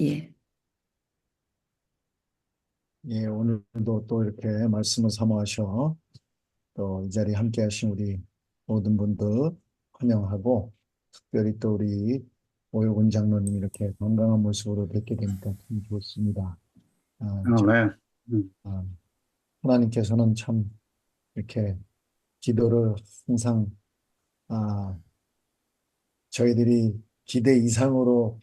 예. 예, 오늘도 또 이렇게 말씀을 사모하셔 또 이 자리에 함께 하신 우리 모든 분들 환영하고 특별히 또 우리 오효근 장로님 이렇게 건강한 모습으로 뵙게 되니까 참 좋습니다. 아, 참, 아멘. 아, 하나님께서는 참 이렇게 기도를 항상 아, 저희들이 기대 이상으로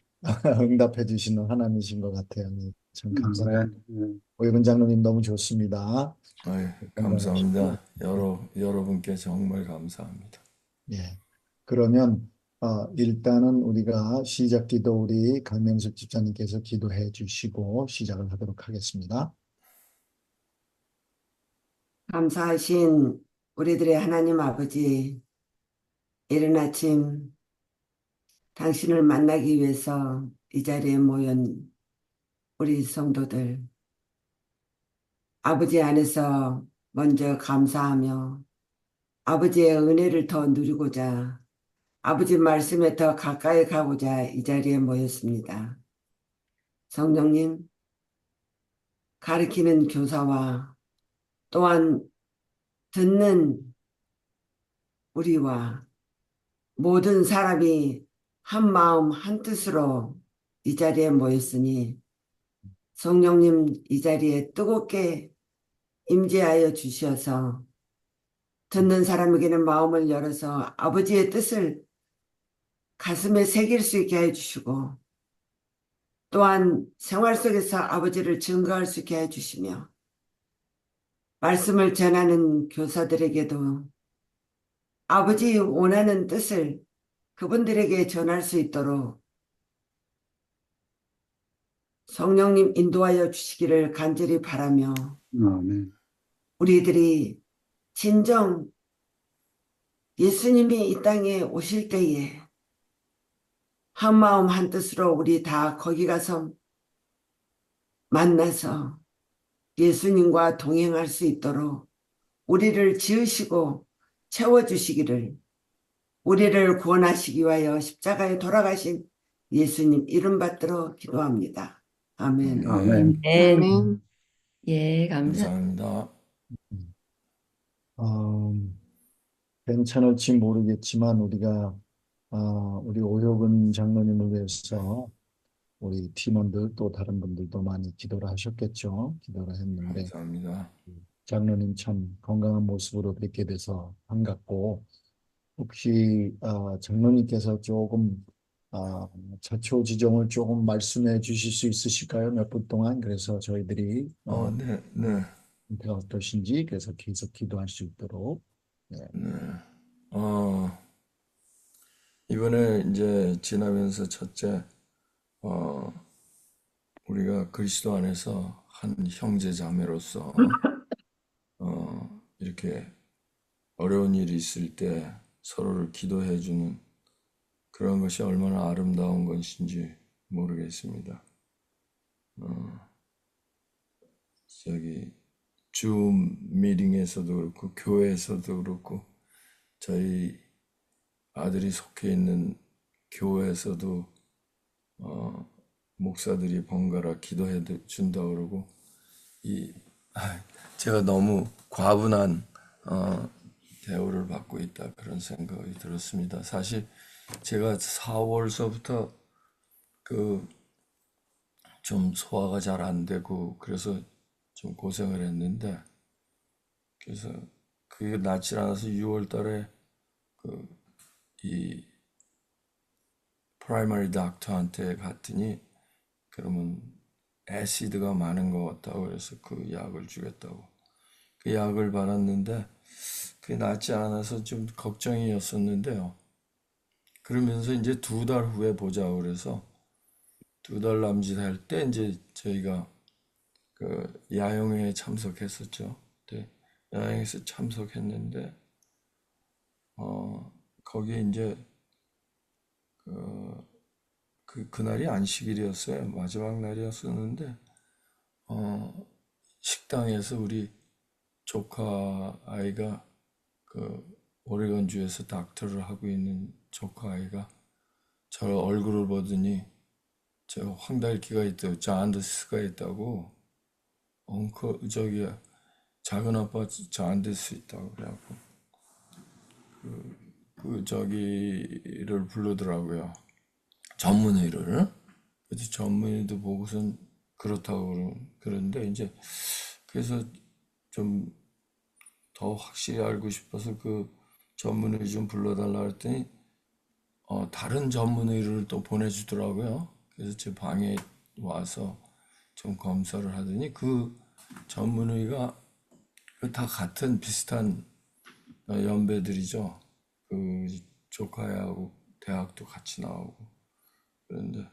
응답해 주시는 하나님이신 것 같아요. 참 감사드립니다. 아멘. 오효근 장로님 너무 좋습니다. 아유, 건강하시고. 감사합니다. 여러분께 정말 감사합니다. 예. 그러면 일단은 우리가 시작 기도 우리 강명숙 집사님께서 기도해 주시고 시작을 하도록 하겠습니다. 감사하신 우리들의 하나님 아버지, 이른 아침 당신을 만나기 위해서 이 자리에 모인 우리 성도들, 아버지 안에서 먼저 감사하며 아버지의 은혜를 더 누리고자 아버지 말씀에 더 가까이 가고자 이 자리에 모였습니다. 성령님, 가르치는 교사와 또한 듣는 우리와 모든 사람이 한 마음 한 뜻으로 이 자리에 모였으니 성령님 이 자리에 뜨겁게 임재하여 주셔서 듣는 사람에게는 마음을 열어서 아버지의 뜻을 가슴에 새길 수 있게 해주시고 또한 생활 속에서 아버지를 증거할 수 있게 해주시며 말씀을 전하는 교사들에게도 아버지 원하는 뜻을 그분들에게 전할 수 있도록 성령님 인도하여 주시기를 간절히 바라며 아멘. 우리들이 진정 예수님이 이 땅에 오실 때에 한 마음 한 뜻으로 우리 다 거기 가서 만나서 예수님과 동행할 수 있도록 우리를 지으시고 채워주시기를 우리를 구원하시기 위하여 십자가에 돌아가신 예수님 이름 받들어 기도합니다. 아멘. 아멘. 아멘. 예, 감사합니다. 어, 괜찮을지 모르겠지만 우리가 우리 오효근 장로님을 위해서 우리 팀원들 또 다른 분들도 많이 기도를 하셨겠죠. 기도를 했는데 감사합니다. 장로님 참 건강한 모습으로 뵙게 돼서 반갑고 혹시 장로님께서 조금 자초지종을 조금 말씀해 주실 수 있으실까요? 몇 분 동안 그래서 저희들이 네, 네, 상태가 어떠신지 그래서 계속 기도할 수 있도록 네. 네. 이번에 이제 지나면서 첫째, 우리가 그리스도 안에서 한 형제 자매로서, 이렇게 어려운 일이 있을 때 서로를 기도해 주는 그런 것이 얼마나 아름다운 것인지 모르겠습니다. 저기 줌 미팅에서도 그렇고 교회에서도 그렇고 저희 아들이 속해 있는 교회에서도 목사들이 번갈아 기도해 준다 그러고 이 제가 너무 과분한 대우를 받고 있다 그런 생각이 들었습니다. 사실 제가 4월서부터 그 좀 소화가 잘 안 되고 그래서 좀 고생을 했는데 그래서 그게 낫지 않아서 6월 달에 이 프라이머리 닥터한테 갔더니 그러면 애시드가 많은 것 같다고 그래서 그 약을 주겠다고 그 약을 받았는데 그게 낫지 않아서 좀 걱정이었었는데요. 그러면서 이제 2달 후에 보자 그래서 2달 남짓할 때 이제 저희가 그 야영회에 참석했었죠. 네, 야영에서 참석했는데 거기에 이제 그날이 안식일이었어요. 마지막 날이었었는데 식당에서 우리 조카 아이가 그 오레곤주에서 닥터를 하고 있는 조카 아이가 저 얼굴을 보더니 저 황달기가 있다고, 자안데스가 있다고, 저기 작은 아빠 자안데스 있다고 그래갖고 저기를 부르더라고요. 전문의를. 그래서 전문의도 보고선 그렇다고 그러는데 이제 그래서 좀 더 확실히 알고 싶어서 그 전문의 좀 불러달라 그랬더니 다른 전문의를 또 보내주더라고요. 그래서 제 방에 와서 좀 검사를 하더니 그 전문의가 다 같은 비슷한 연배들이죠. 그 조카하고 대학도 같이 나오고 그런데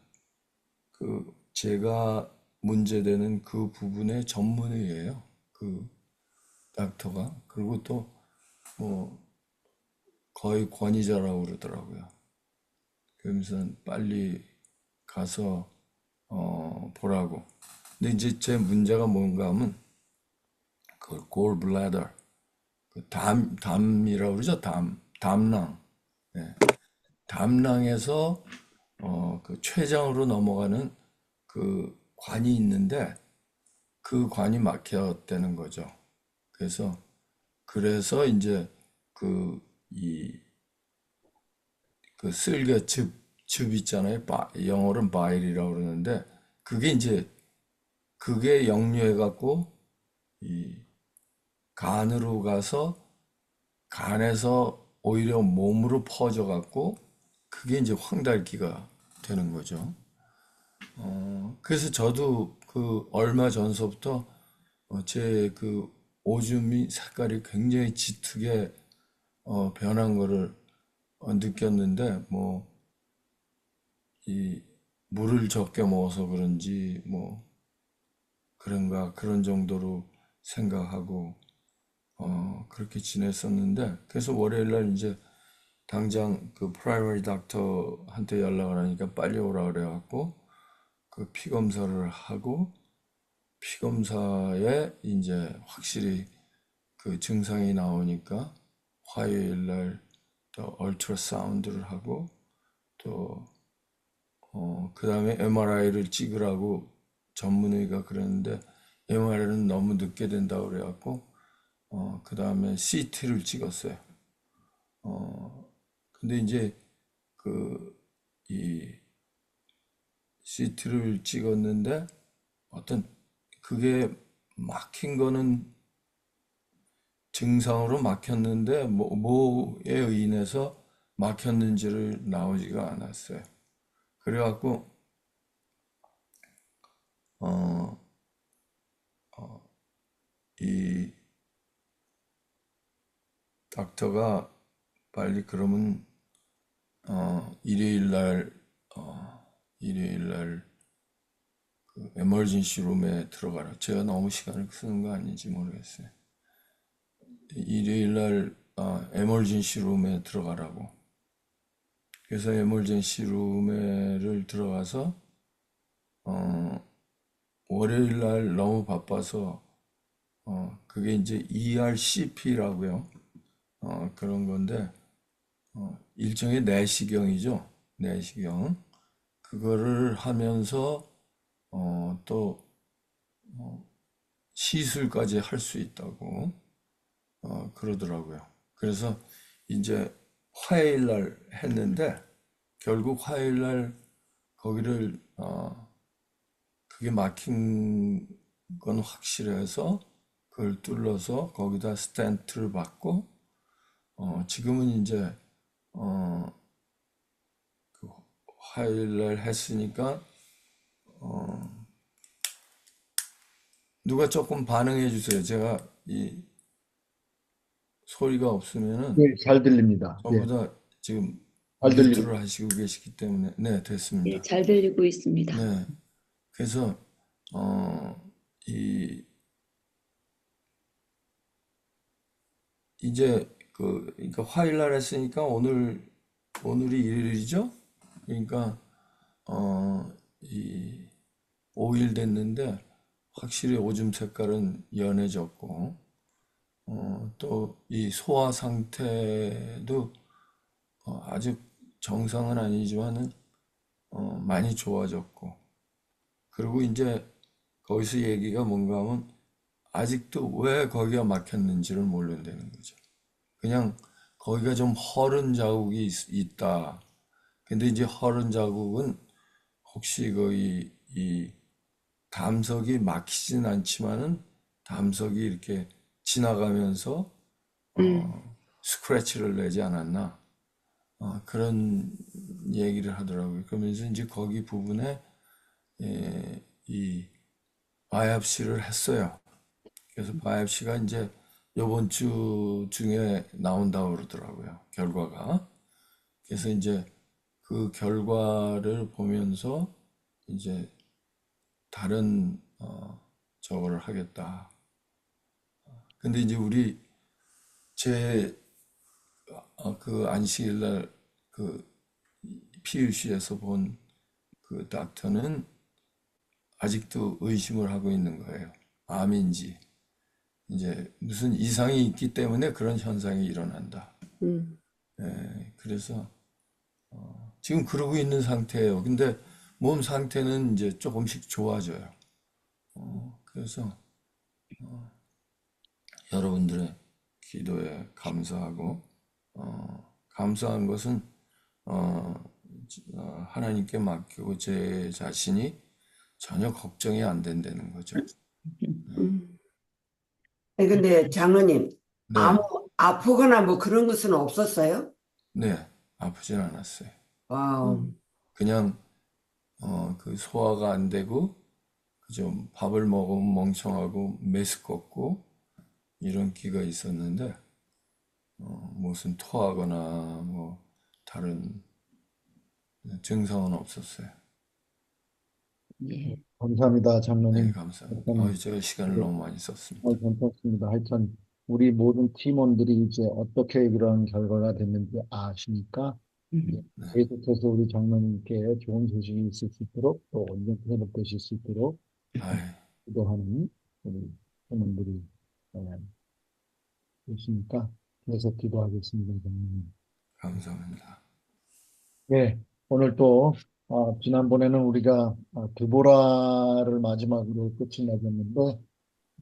그 제가 문제되는 그 부분의 전문의예요. 그 닥터가. 그리고 또 뭐 거의 권위자라고 그러더라고요. 그러면서 빨리 가서 보라고. 근데 이제 제 문제가 뭔가 하면 그 골블래더, 그 담이라고 그러죠. 담낭. 예. 담낭에서 그 췌장으로 넘어가는 그 관이 있는데 그 관이 막혔다는 거죠. 그래서 이제 그 이 그 쓸개즙 있잖아요. 영어로는 바일이라고 그러는데 그게 이제 그게 역류해 갖고 이 간으로 가서 간에서 오히려 몸으로 퍼져 갖고 그게 이제 황달기가 되는 거죠. 그래서 저도 그 얼마 전서부터 제 그 오줌이 색깔이 굉장히 짙게 변한 거를 느꼈는데 뭐 이 물을 적게 먹어서 그런지 뭐 그런 정도로 생각하고 그렇게 지냈었는데 그래서 월요일 날 이제 당장 그 프라이머리 닥터한테 연락을 하니까 빨리 오라 그래갖고 그 피 검사를 하고 피 검사에 이제 확실히 그 증상이 나오니까 화요일 날 또 얼트라사운드를 하고 또 그 다음에 MRI를 찍으라고 전문의가 그랬는데 MRI는 너무 늦게 된다고 그래갖고 그 다음에 CT를 찍었어요. 근데 이제 그 이 CT를 찍었는데 어떤 그게 막힌 거는 증상으로 막혔는데 뭐에 의인해서 막혔는지를 나오지가 않았어요. 그래갖고 어, 이 닥터가 빨리 그러면 일요일 날그 에머전시 룸에 들어가라. 제가 너무 시간을 쓰는 거 아닌지 모르겠어요. 일요일 날 에머전시 룸에 들어가라고. 그래서 에머전시 룸에를 들어가서 월요일 날 너무 바빠서 그게 이제 ERCP라고요. 그런 건데 일종의 내시경이죠. 내시경. 그거를 하면서 또 시술까지 할 수 있다고 그러더라고요. 그래서 이제 화요일 날 했는데 결국 화요일 날 거기를 그게 막힌 건 확실해서 그걸 뚫러서 거기다 스텐트를 받고 지금은 이제 그 화요일 날 했으니까 누가 조금 반응해 주세요. 제가 이 소리가 없으면은 네, 잘 들립니다. 전부 예, 다 지금 잘 들립니다. 뮤트를 하시고 계시기 때문에 네, 네, 됐습니다. 잘 들리고 있습니다. 네. 그래서 이 이제 그러니까 화요일 날 했으니까 오늘이 일요일이죠? 그러니까 이 5일 됐는데 확실히 오줌 색깔은 연해졌고 또 이 소화 상태도 아직 정상은 아니지만은 많이 좋아졌고 그리고 이제 거기서 얘기가 뭔가 하면 아직도 왜 거기가 막혔는지를 모른다는 거죠. 그냥 거기가 좀 허른 자국이 있다. 근데 이제 허른 자국은 혹시 거기 이 담석이 막히진 않지만은 담석이 이렇게 지나가면서 음, 스크래치를 내지 않았나? 그런 얘기를 하더라고요. 그러면서 이제 거기 부분에 이 바이옵시를 했어요. 그래서 바이옵시가 이제 이번 주 중에 나온다고 그러더라고요. 결과가. 그래서 이제 그 결과를 보면서 이제 다른 저거를 하겠다. 근데 이제 우리 제 그 안식일 날그 PUC에서 본 그 닥터는 아직도 의심을 하고 있는 거예요. 암인지 이제 무슨 이상이 있기 때문에 그런 현상이 일어난다. 음, 그래서 지금 그러고 있는 상태예요. 근데 몸 상태는 이제 조금씩 좋아져요. 그래서 여러분들의 기도에 감사하고 감사한 것은 어, 하나님께 맡기고 제 자신이 전혀 걱정이 안 된다는 거죠. 음. 아니, 근데 장로님, 아무 네, 아프거나 뭐 그런 것은 없었어요? 네, 아프진 않았어요. 와우. 그냥 그 소화가 안 되고 좀 밥을 먹으면 멍청하고 메스껍고 이런 기가 있었는데 무슨 토하거나 뭐 다른 증상은 없었어요. 예. 감사합니다, 네, 장로님. 감사합니다. 하여튼, 제가 시간을 너무 많이 썼습니다. 괜찮습니다. 하여튼, 우리 모든 팀원들이 이제 어떻게 그런 결과가 됐는지 아시니까, 이제 음, 계속해서 우리 장로님께 좋은 소식이 있을 수 있도록, 또 온전히 회복되실 수 있도록 아이, 기도하는 우리 팀원들이 계시니까, 계속 기도하겠습니다, 장로님. 감사합니다. 네, 오늘 또, 지난번에는 우리가 드보라를 마지막으로 끝이 나겠는데,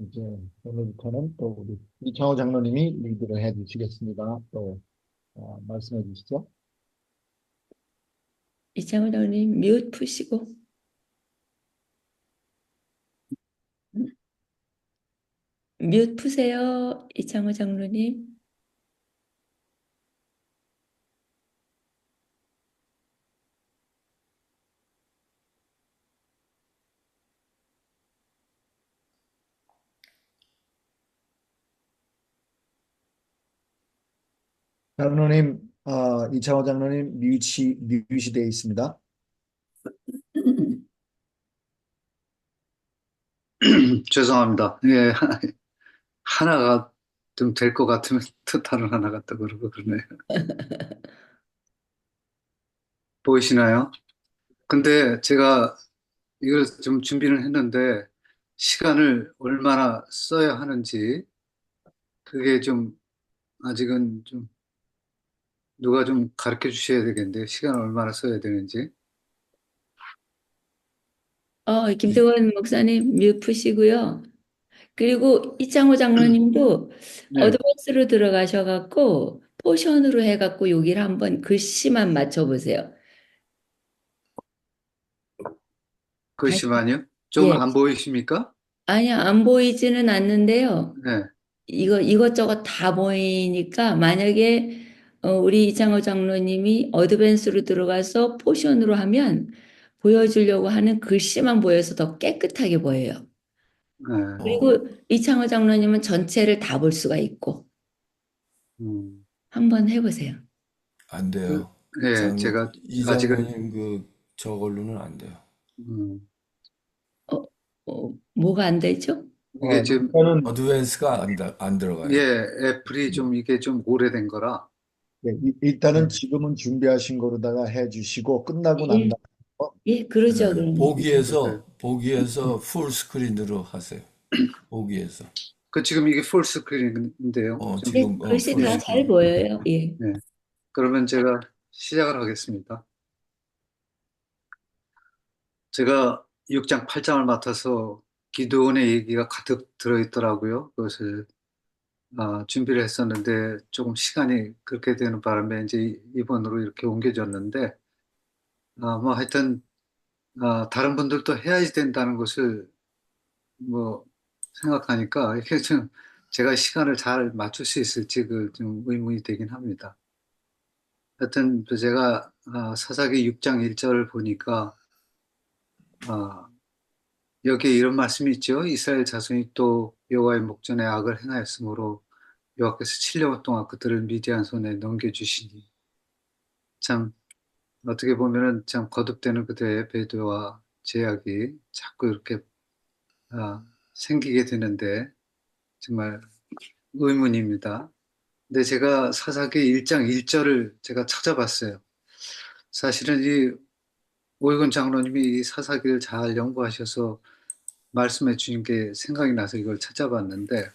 이제 오늘부터는 또 우리 이창호 장로님이 리드를 해 주시겠습니다. 또 말씀해 주시죠. 이창호 장로님 뮤트 푸시고. 뮤트 푸세요. 이창호 장로님. 장로님, 이창호 장로님 뮤시 되어 있습니다. 죄송합니다. 예, 하나가 좀 될 것 같으면 또 다른 하나가 또 그러고 그러네요. 보이시나요? 근데 제가 이걸 좀 준비를 했는데 시간을 얼마나 써야 하는지 그게 좀 아직은 좀 누가 좀 가르쳐 주셔야 되겠는데 시간을 얼마나 써야 되는지. 이, 김태원 목사님 뮤트 푸시고요. 그리고 이창호 장로님도 네, 어드밴스로 들어가셔갖고 포션으로 해갖고 여기를 한번 글씨만 맞춰보세요. 다시, 글씨만요? 좀 예. 안 보이십니까? 아니야, 안 보이지는 않는데요. 네, 이것저것 다 보이니까 만약에 우리 이창호 장로님이 어드밴스로 들어가서 포션으로 하면 보여주려고 하는 글씨만 보여서 더 깨끗하게 보여요. 네, 어, 그리고 이창호 장로님은 전체를 다 볼 수가 있고 음, 한번 해보세요. 안 돼요. 네, 제가 이 아직은 장로님 그 저걸로는 안 돼요. 음, 어, 뭐가 안 되죠? 이게 지금 일단은 어드밴스가 안 예, 들어가요. 애플이 좀 이게 좀 오래된 거라. 네, 일단은 네. 지금은 준비하신 거로다가 해주시고 끝나고 난 예, 다음에 예, 그러죠, 네, 그러면. 보기에서 풀 스크린으로 하세요. 보기에서. 그 지금 이게 풀 스크린인데요. 좀, 네, 지금 글씨 풀 다 잘 스크린. 보여요. 예. 네. 그러면 제가 시작을 하겠습니다. 제가 6장 8장을 맡아서 기드온의 얘기가 가득 들어있더라고요. 그것을 준비를 했었는데 조금 시간이 그렇게 되는 바람에 이제 이번으로 이렇게 옮겨졌는데 뭐 하여튼 다른 분들도 해야지 된다는 것을 뭐 생각하니까 이게 좀 제가 시간을 잘 맞출 수 있을지 그 좀 의문이 되긴 합니다. 하여튼 또 제가 사사기 6장 1절을 보니까 아, 여기에 이런 말씀이 있죠. 이스라엘 자손이 또 여호와의 목전에 악을 행하였으므로 여호와께서 7년 동안 그들을 미디안 손에 넘겨주시니 참 어떻게 보면은 참 거듭되는 그들의 배도와 죄악이 자꾸 이렇게 생기게 되는데 정말 의문입니다. 근데 제가 사사기 1장 1절을 제가 찾아봤어요. 사실은 이 오해근 장로님이 이 사사기를 잘 연구하셔서 말씀해 주신 게 생각이 나서 이걸 찾아봤는데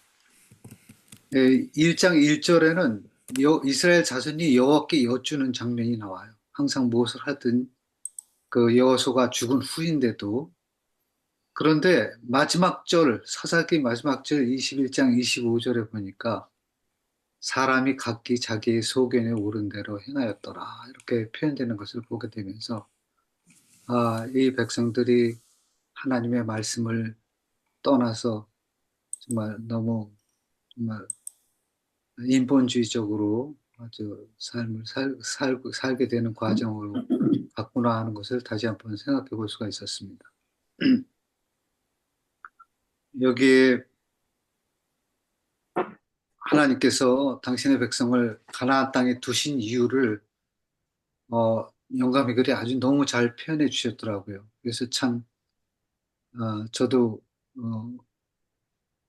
1장 1절에는 이스라엘 자손이 여호와께 여쭈는 장면이 나와요. 항상 무엇을 하든 그 여호수아가 죽은 후인데도 그런데 마지막 절 사사기 마지막 절 21장 25절에 보니까 사람이 각기 자기의 소견에 오른 대로 행하였더라 이렇게 표현되는 것을 보게 되면서 이 백성들이 하나님의 말씀을 떠나서 정말 너무 정말 인본주의적으로 아주 삶을 살게 되는 과정으로 갔구나 하는 것을 다시 한번 생각해 볼 수가 있었습니다. 여기에 하나님께서 당신의 백성을 가나안 땅에 두신 이유를 영감의 글이 아주 너무 잘 표현해 주셨더라고요. 그래서 참 저도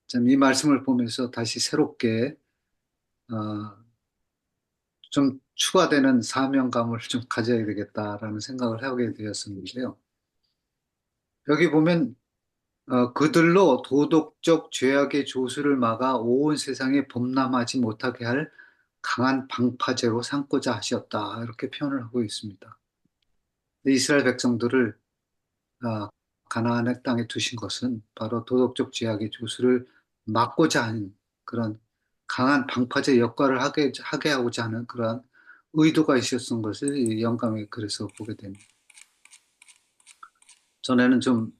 참 이 말씀을 보면서 다시 새롭게 좀 추가되는 사명감을 좀 가져야 되겠다라는 생각을 하게 되었었는데요. 여기 보면 그들로 도덕적 죄악의 조수를 막아 온 세상에 범람하지 못하게 할 강한 방파제로 삼고자 하셨다. 이렇게 표현을 하고 있습니다. 이스라엘 백성들을 아, 가나안의 땅에 두신 것은 바로 도덕적 죄악의 조수를 막고자 하는 그런 강한 방파제 역할을 하게 하고자 하는 그러한 의도가 있었던 것을 이 영감에 그래서 보게 됩니다. 전에는 좀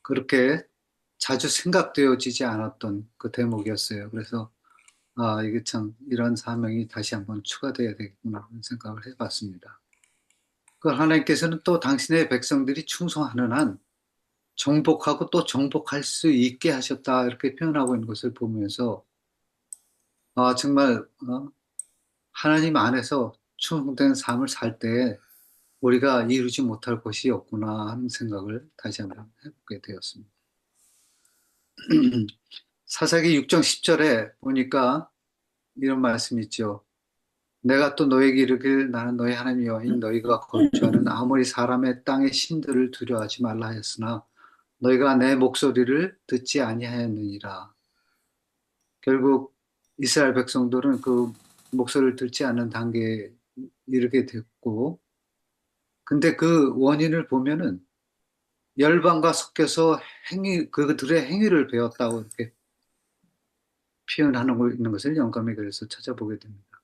그렇게 자주 생각되어지지 않았던 그 대목이었어요. 그래서 이게 참 이런 사명이 다시 한번 추가되어야 되겠구나 하는 생각을 해봤습니다. 그 하나님께서는 또 당신의 백성들이 충성하는 한 정복하고 또 정복할 수 있게 하셨다 이렇게 표현하고 있는 것을 보면서 정말 하나님 안에서 충성된 삶을 살 때 우리가 이루지 못할 것이 없구나 하는 생각을 다시 한번 해보게 되었습니다. 사사기 6장 10절에 보니까 이런 말씀이 있죠. 내가 또 너에게 이르길 나는 너희 하나님 여호와인 너희가 거주하는 아모리 사람의 땅의 신들을 두려워하지 말라 하였으나 너희가 내 목소리를 듣지 아니하였느니라. 결국 이스라엘 백성들은 그 목소리를 듣지 않는 단계에 이르게 됐고 근데 그 원인을 보면은 열방과 섞여서 그들의 행위를 배웠다고 이렇게 표현하는 있는 것을 영감에 그래서 찾아보게 됩니다.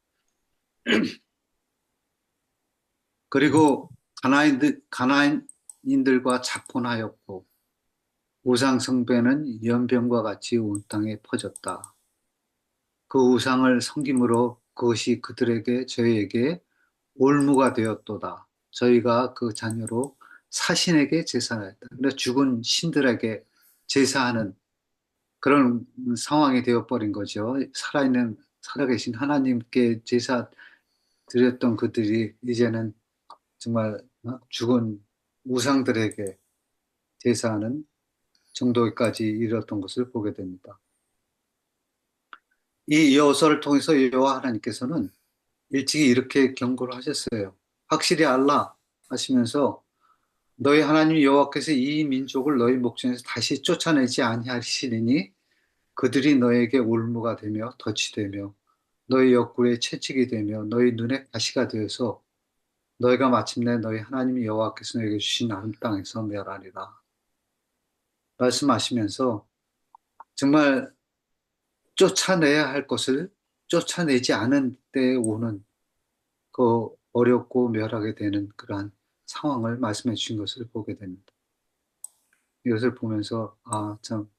그리고 가나안인들과 자폰하였고 우상 숭배는 연병과 같이 온 땅에 퍼졌다. 그 우상을 섬김으로 그것이 그들에게 저희에게 올무가 되었도다. 저희가 그 자녀로 사신에게 제사하였다. 그러니까 죽은 신들에게 제사하는 그런 상황이 되어버린 거죠. 살아계신 하나님께 제사 드렸던 그들이 이제는 정말 죽은 우상들에게 제사하는 정도까지 이르렀던 것을 보게 됩니다. 이 여호수아를 통해서 여호와 하나님께서는 일찍이 이렇게 경고를 하셨어요. 확실히 알라 하시면서 너희 하나님 여호와께서 이 민족을 너희 목전에서 다시 쫓아내지 아니하시리니 그들이 너에게 올무가 되며 덫이 되며 너희 옆구리에 채찍이 되며 너희 눈에 가시가 되어서 너희가 마침내 너희 하나님 여호와께서 너희에게 주신 아름 땅에서 멸하리라 말씀하시면서 정말 쫓아내야 할 것을 쫓아내지 않은 때에 오는 그 어렵고 멸하게 되는 그러한 상황을 말씀해 주신 것을 보게 됩니다. 이것을 보면서 참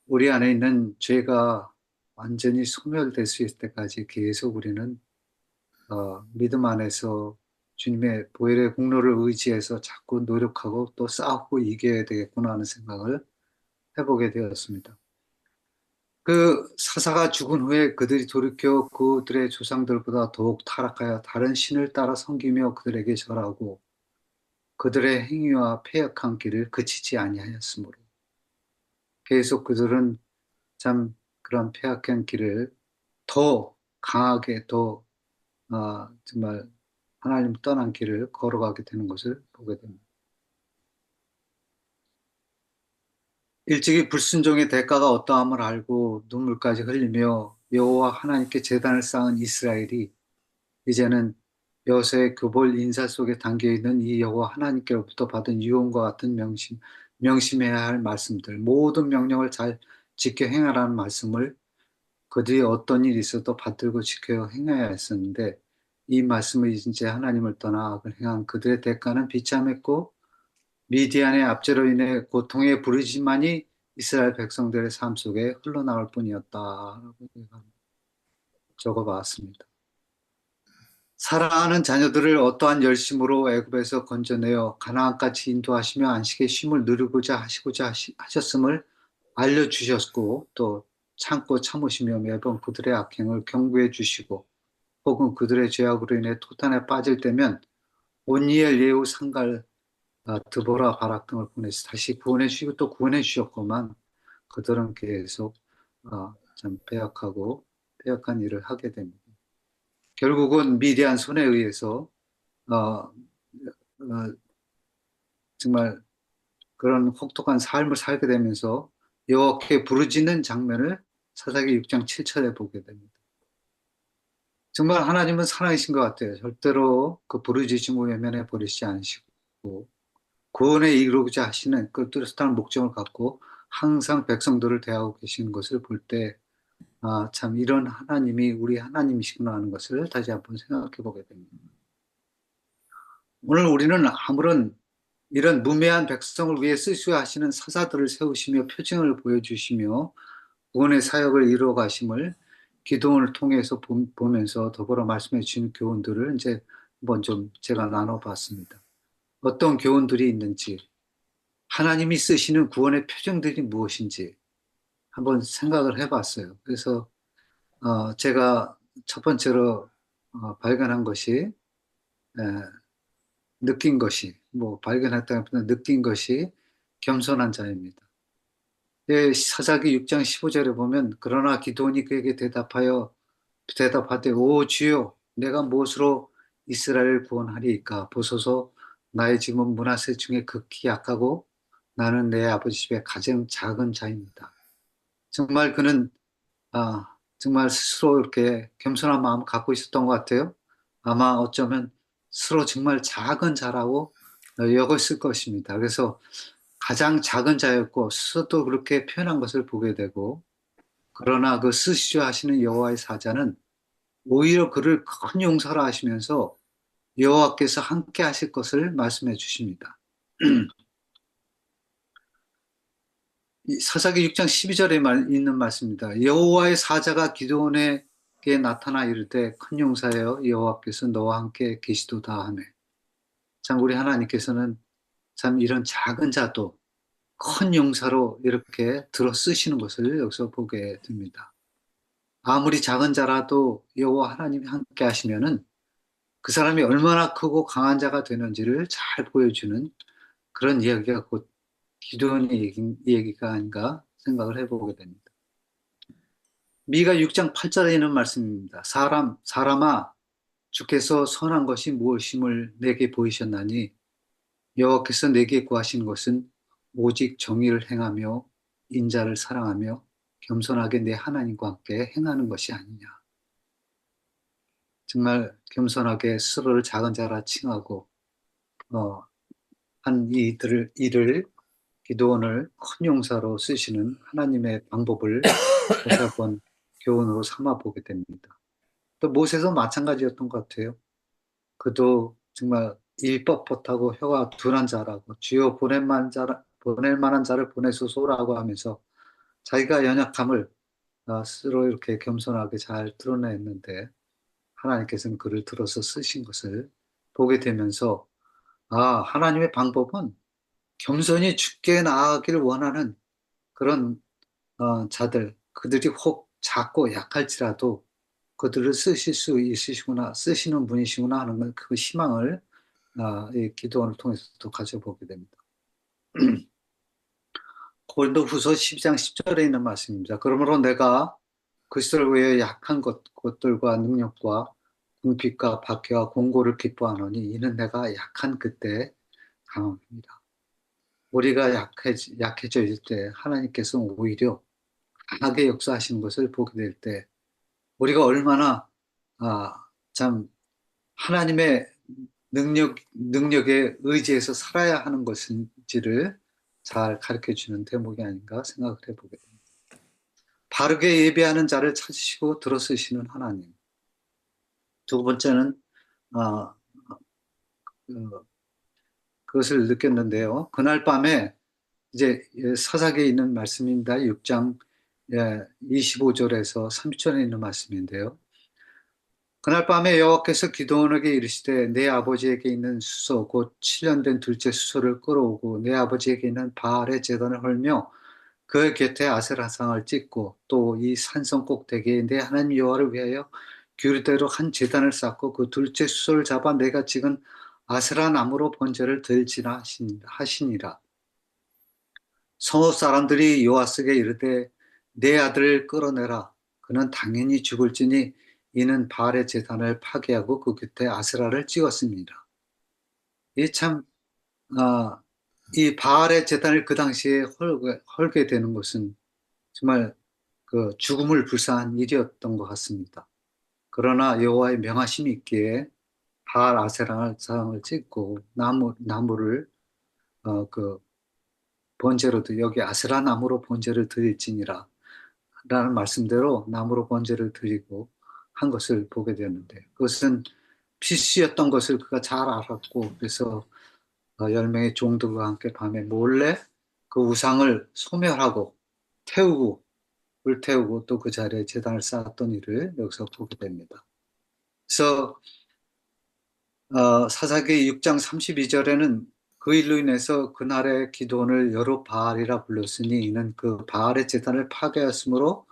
우리 안에 있는 죄가 완전히 소멸될 수 있을 때까지 계속 우리는 믿음 안에서 주님의 보혈의 공로를 의지해서 자꾸 노력하고 또 싸우고 이겨야 되겠구나 하는 생각을 해보게 되었습니다. 그 사사가 죽은 후에 그들이 돌이켜 그들의 조상들보다 더욱 타락하여 다른 신을 따라 섬기며 그들에게 절하고 그들의 행위와 패역한 길을 그치지 아니하였으므로 계속 그들은 참 그런 패역한 길을 더 강하게 더 정말 하나님 떠난 길을 걸어가게 되는 것을 보게 됩니다. 일찍이 불순종의 대가가 어떠함을 알고 눈물까지 흘리며 여호와 하나님께 제단을 쌓은 이스라엘이 이제는 여호수아의 교벌 인사 속에 담겨 있는 이 여호와 하나님께로부터 받은 유언과 같은 명심해야 할 말씀들, 모든 명령을 잘 지켜 행하라는 말씀을 그들이 어떤 일이 있어도 받들고 지켜 행해야 했었는데 이 말씀을 이제 하나님을 떠나 악을 행한 그들의 대가는 비참했고 미디안의 압제로 인해 고통의 부르짖만이 이스라엘 백성들의 삶 속에 흘러나올 뿐이었다라고 적어봤습니다. 사랑하는 자녀들을 어떠한 열심으로 애굽에서 건져내어 가나안까지 인도하시며 안식의 쉼을 누리고자 하셨음을 알려주셨고 또 참고 참으시며 매번 그들의 악행을 경고해 주시고 혹은 그들의 죄악으로 인해 토탄에 빠질 때면 온니엘 예후 상갈 드보라 바락 등을 보내서 다시 구원해 주시고 또 구원해 주셨구만 그들은 계속 참 패역한 일을 하게 됩니다. 결국은 미디안 손에 의해서 어, 어, 정말 그런 혹독한 삶을 살게 되면서 여호와께 부르짖는 장면을 사사기 6장 7절에 보게 됩니다. 정말 하나님은 살아계신 것 같아요. 절대로 그 부르짖음을 외면해 버리지 않으시고 구원에 이르고자 하시는 그 뚜렷한 목적을 갖고 항상 백성들을 대하고 계시는 것을 볼 때, 참 이런 하나님이 우리 하나님이시구나 하는 것을 다시 한번 생각해 보게 됩니다. 오늘 우리는 아무런 이런 무매한 백성을 위해 쓰셔야 하시는 사사들을 세우시며 표징을 보여주시며 구원의 사역을 이루어 가심을 기도원을 통해서 보면서 더불어 말씀해 주신 교훈들을 이제 한번 좀 제가 나눠봤습니다. 어떤 교훈들이 있는지, 하나님이 쓰시는 구원의 표징들이 무엇인지 한번 생각을 해봤어요. 그래서 제가 첫 번째로 발견한 것이 에, 느낀 것이 뭐 발견했다기보다 느낀 것이 겸손한 자입니다. 예, 사사기 6장 15절에 보면 그러나 기드온이 그에게 대답하되 오 주여 내가 무엇으로 이스라엘을 구원하리이까 보소서 나의 집은 므낫세 중에 극히 약하고 나는 내 아버지 집에 가장 작은 자입니다. 정말 그는 정말 스스로 이렇게 겸손한 마음을 갖고 있었던 것 같아요. 아마 어쩌면 스스로 정말 작은 자라고 여겼을 것입니다. 그래서 가장 작은 자였고 스스로도 그렇게 표현한 것을 보게 되고 그러나 그 쓰시려 하시는 여호와의 사자는 오히려 그를 큰 용서라 하시면서 여호와께서 함께 하실 것을 말씀해 주십니다. 사사기 6장 12절에 있는 말씀입니다. 여호와의 사자가 기드온에게 나타나 이르되 큰 용사여 여호와께서 너와 함께 계시도다 하매 참 우리 하나님께서는 참 이런 작은 자도 큰 용사로 이렇게 들어 쓰시는 것을 여기서 보게 됩니다. 아무리 작은 자라도 여호와 하나님이 함께 하시면은 그 사람이 얼마나 크고 강한 자가 되는지를 잘 보여주는 그런 이야기가 곧 기도원의 얘기가 아닌가 생각을 해보게 됩니다. 미가 6장 8절에 있는 말씀입니다. 사람아 주께서 선한 것이 무엇임을 내게 보이셨나니 여호와께서 내게 구하신 것은 오직 정의를 행하며 인자를 사랑하며 겸손하게 내 하나님과 함께 행하는 것이 아니냐. 정말 겸손하게 스스로를 작은 자라 칭하고 한 일을 기도원을 큰 용사로 쓰시는 하나님의 방법을 다시 한번 교훈으로 삼아 보게 됩니다. 또 모세도 마찬가지였던 것 같아요. 그도 정말 일뻣뻣하고 혀가 둔한 자라고 주여 보낼 만한 자를 보내소서라고 하면서 자기가 연약함을 스스로 이렇게 겸손하게 잘 드러냈는데 하나님께서는 그를 들어서 쓰신 것을 보게 되면서 하나님의 방법은 겸손히 주께 나아가기를 원하는 그런 자들, 그들이 혹 작고 약할지라도 그들을 쓰실 수 있으시구나, 쓰시는 분이시구나 하는 그 희망을 이 기도원을 통해서도 가져보게 됩니다. 고린도후서 12장 10절에 있는 말씀입니다. 그러므로 내가 그리스도를 위해 약한 것들과 능력과 궁핍과 박해와 공고를 기뻐하노니 이는 내가 약한 그때 강함입니다. 우리가 약해져 있을 때 하나님께서는 오히려 강하게 역사하시는 것을 보게 될 때 우리가 얼마나 참 하나님의 능력에 의지해서 살아야 하는 것인지를 잘 가르쳐 주는 대목이 아닌가 생각을 해보게 됩니다. 바르게 예배하는 자를 찾으시고 들어쓰시는 하나님. 두 번째는 어, 그것을 느꼈는데요. 그날 밤에 이제 사사기에 있는 말씀입니다. 6장 25절에서 30절에 있는 말씀인데요. 그날 밤에 여호와께서 기드온에게 이르시되 내 아버지에게 있는 수소 곧 7년 된 둘째 수소를 끌어오고 내 아버지에게 있는 바알의 제단을 헐며 그 곁에 아세라상을 찍고 또 이 산성 꼭대기에 내 하나님 여호와를 위하여 규례대로 한 제단을 쌓고 그 둘째 수소를 잡아 내가 찍은 아세라 나무로 번제를 드릴지라 하시니라. 성읍 사람들이 요아스에게 이르되 내 아들을 끌어내라. 그는 당연히 죽을지니 이는 바알의 제단을 파괴하고 그 곁에 아세라를 찍었습니다. 이 바알의 제단을 그 당시에 헐게 되는 것은 정말 그 죽음을 불사한 일이었던 것 같습니다. 그러나 여호와의 명하심이 있기에 바알 아세라상을 찍고 나무를 그 번제로도 여기 아세라 나무로 번제를 드릴지니라 라는 말씀대로 나무로 번제를 드리고 한 것을 보게 되었는데 그것은 필수였던 것을 그가 잘 알았고 그래서 10명의 종들과 함께 밤에 몰래 그 우상을 소멸하고 태우고 불태우고 또 그 자리에 제단을 쌓았던 일을 여기서 보게 됩니다. 그래서 사사기 6장 32절에는 그 일로 인해서 그날의 기도원을 여룻바알이라 불렀으니 이는 그 바알의 제단을 파괴하였으므로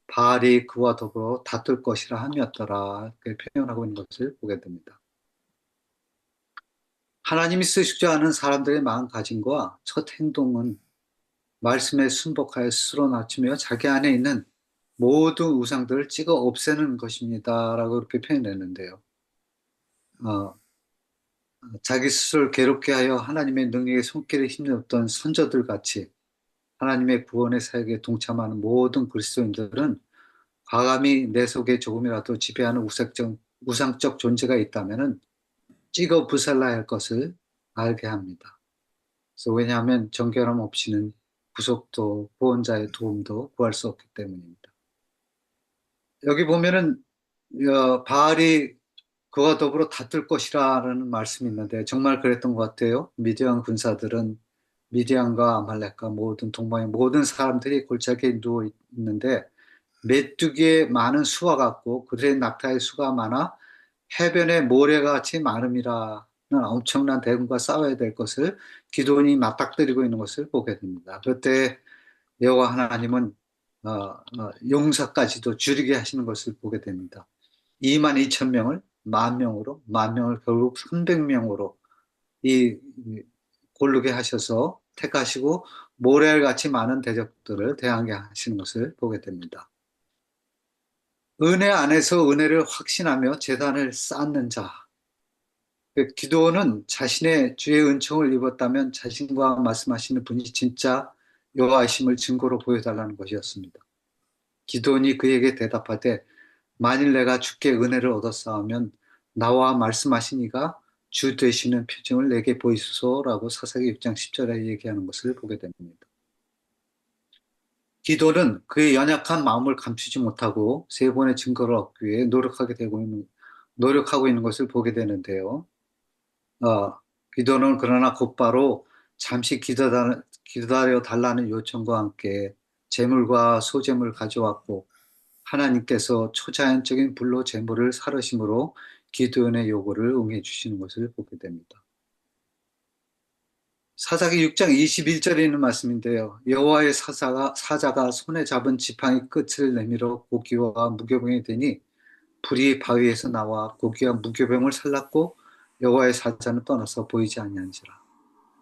바알이 그와 더불어 다툴 것이라 함이었더라 이렇게 표현하고 있는 것을 보게 됩니다. 하나님이 쓰시지 않은 사람들의 마음가짐과 첫 행동은 말씀에 순복하여 스스로 낮추며 자기 안에 있는 모든 우상들을 찍어 없애는 것입니다 라고 이렇게 표현했는데요. 자기 스스로를 괴롭게 하여 하나님의 능력의 손길에 힘입었던 선조들 같이 하나님의 구원의 사역에 동참하는 모든 그리스도인들은 과감히 내 속에 조금이라도 지배하는 우상적 존재가 있다면 찍어 부살라야 할 것을 알게 합니다. 그래서 왜냐하면 정결함 없이는 구속도 구원자의 도움도 구할 수 없기 때문입니다. 여기 보면은 바알이 그와 더불어 다툴 것이라는 말씀이 있는데 정말 그랬던 것 같아요. 미디안 군사들은 미디안과 아말렉과 모든 동방의 모든 사람들이 골짜기에 누워 있는데 메뚜기의 많은 수와 같고 그들의 낙타의 수가 많아 해변의 모래같이 많음이라는 엄청난 대군과 싸워야 될 것을 기드온이 맞닥뜨리고 있는 것을 보게 됩니다. 그때 여호와 하나님은 용사까지도 줄이게 하시는 것을 보게 됩니다. 22,000명을 10,000명으로, 10,000명을 결국 300명으로 고르게 하셔서 택하시고 모래같이 많은 대적들을 대항하게 하시는 것을 보게 됩니다. 은혜 안에서 은혜를 확신하며 제단을 쌓는 자. 기도는 자신의 주의 은총을 입었다면 자신과 말씀하시는 분이 진짜 여호와이심을 증거로 보여달라는 것이었습니다. 기도원이 그에게 대답하되 만일 내가 주께 은혜를 얻었사오면 나와 말씀하시니가 주 되시는 표징을 내게 보이소서라고 사사기 6장 10절에 얘기하는 것을 보게 됩니다. 기도는 그의 연약한 마음을 감추지 못하고 세 번의 증거를 얻기 위해 노력하고 있는 것을 보게 되는데요. 기도는 그러나 곧바로 잠시 기다려 달라는 요청과 함께 재물과 소재물을 가져왔고 하나님께서 초자연적인 불로 재물을 사르심으로 기도원의 요구를 응해 주시는 것을 보게 됩니다. 사사기 6장 21절에 있는 말씀인데요. 여호와의 사자가 손에 잡은 지팡이 끝을 내밀어 고기와 무교병에 대니 불이 바위에서 나와 고기와 무교병을 살랐고 여호와의 사자는 떠나서 보이지 아니한지라.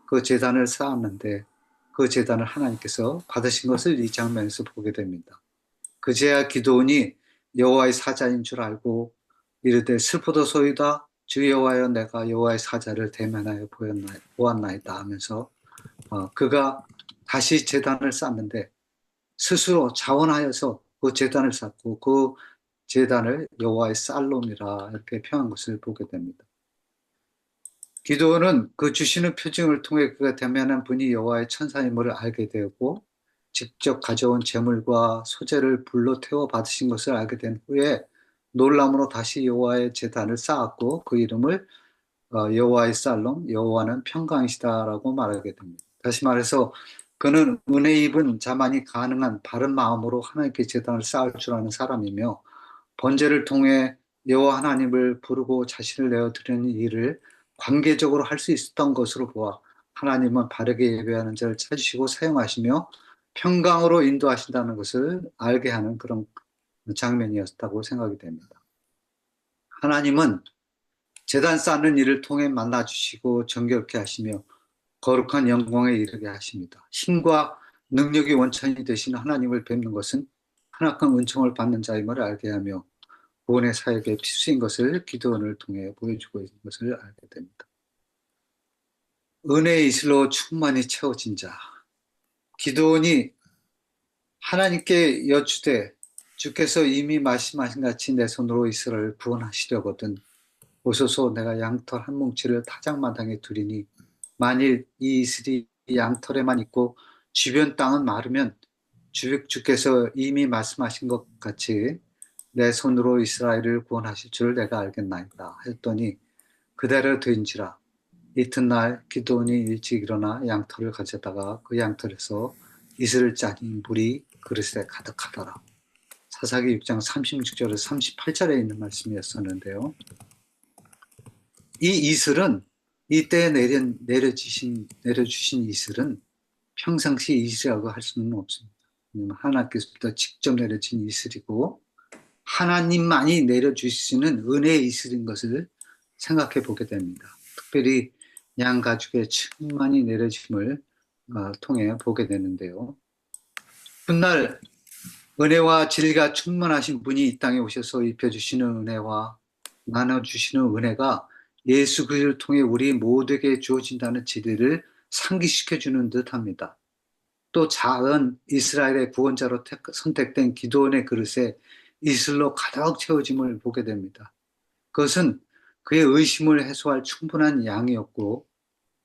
그 제단을 쌓았는데 그 제단을 하나님께서 받으신 것을 이 장면에서 보게 됩니다. 그제야 기드온이 여호와의 사자인 줄 알고 이르되 슬프도소이다 주 여호와여 내가 여호와의 사자를 대면하여 보았나이다 하면서 그가 다시 제단을 쌓는데 스스로 자원하여서 그 제단을 쌓고 그 제단을 여호와의 살롬이라 이렇게 표현한 것을 보게 됩니다. 기드온은 그 주시는 표징을 통해 그가 대면한 분이 여호와의 천사임을 알게 되었고 직접 가져온 재물과 소재를 불로 태워 받으신 것을 알게 된 후에 놀람으로 다시 여호와의 제단을 쌓았고 그 이름을 여호와의 살롬, 여호와는 평강이시다라고 말하게 됩니다. 다시 말해서 그는 은혜 입은 자만이 가능한 바른 마음으로 하나님께 제단을 쌓을 줄 아는 사람이며 번제를 통해 여호와 하나님을 부르고 자신을 내어 드리는 일을 관계적으로 할 수 있었던 것으로 보아 하나님은 바르게 예배하는 자를 찾으시고 사용하시며 평강으로 인도하신다는 것을 알게 하는 그런 장면이었다고 생각이 됩니다. 하나님은 제단 쌓는 일을 통해 만나주시고 정결케 하시며 거룩한 영광에 이르게 하십니다. 힘과 능력이 원천이 되신 하나님을 뵙는 것은 하나큰 은총을 받는 자임을 알게 하며 구원의 사역에 필수인 것을 기도원을 통해 보여주고 있는 것을 알게 됩니다. 은혜의 이슬로 충만히 채워진 자. 기도원이 하나님께 여쭈되 주께서 이미 말씀하신 같이 내 손으로 이스라엘을 구원하시려거든 보소서 내가 양털 한 뭉치를 타작마당에 두리니 만일 이 이슬이 양털에만 있고 주변 땅은 마르면 주께서 이미 말씀하신 것 같이 내 손으로 이스라엘을 구원하실 줄 내가 알겠나이다 했더니 그대로 된지라. 이튿날 기드온이 일찍 일어나 양털을 가져다가 그 양털에서 이슬을 짜니 물이 그릇에 가득하더라. 사사기 6장 36절에서 38절에 있는 말씀이었었는데요. 이 이슬은 이때 내려주신 이슬은 평상시 이슬이라고 할 수는 없습니다. 하나님께서부터 직접 내려진 이슬이고 하나님만이 내려주시는 은혜의 이슬인 것을 생각해 보게 됩니다. 특별히 양 가죽의 충만히 내려짐을 통해 보게 되는데요. 훗날 은혜와 진리가 충만하신 분이 이 땅에 오셔서 입혀주시는 은혜와 나눠주시는 은혜가 예수 그리스도를 통해 우리 모두에게 주어진다는 진리를 상기시켜주는 듯합니다. 또 작은 이스라엘의 구원자로 선택된 기드온의 그릇에 이슬로 가득 채워짐을 보게 됩니다. 그것은 그의 의심을 해소할 충분한 양이었고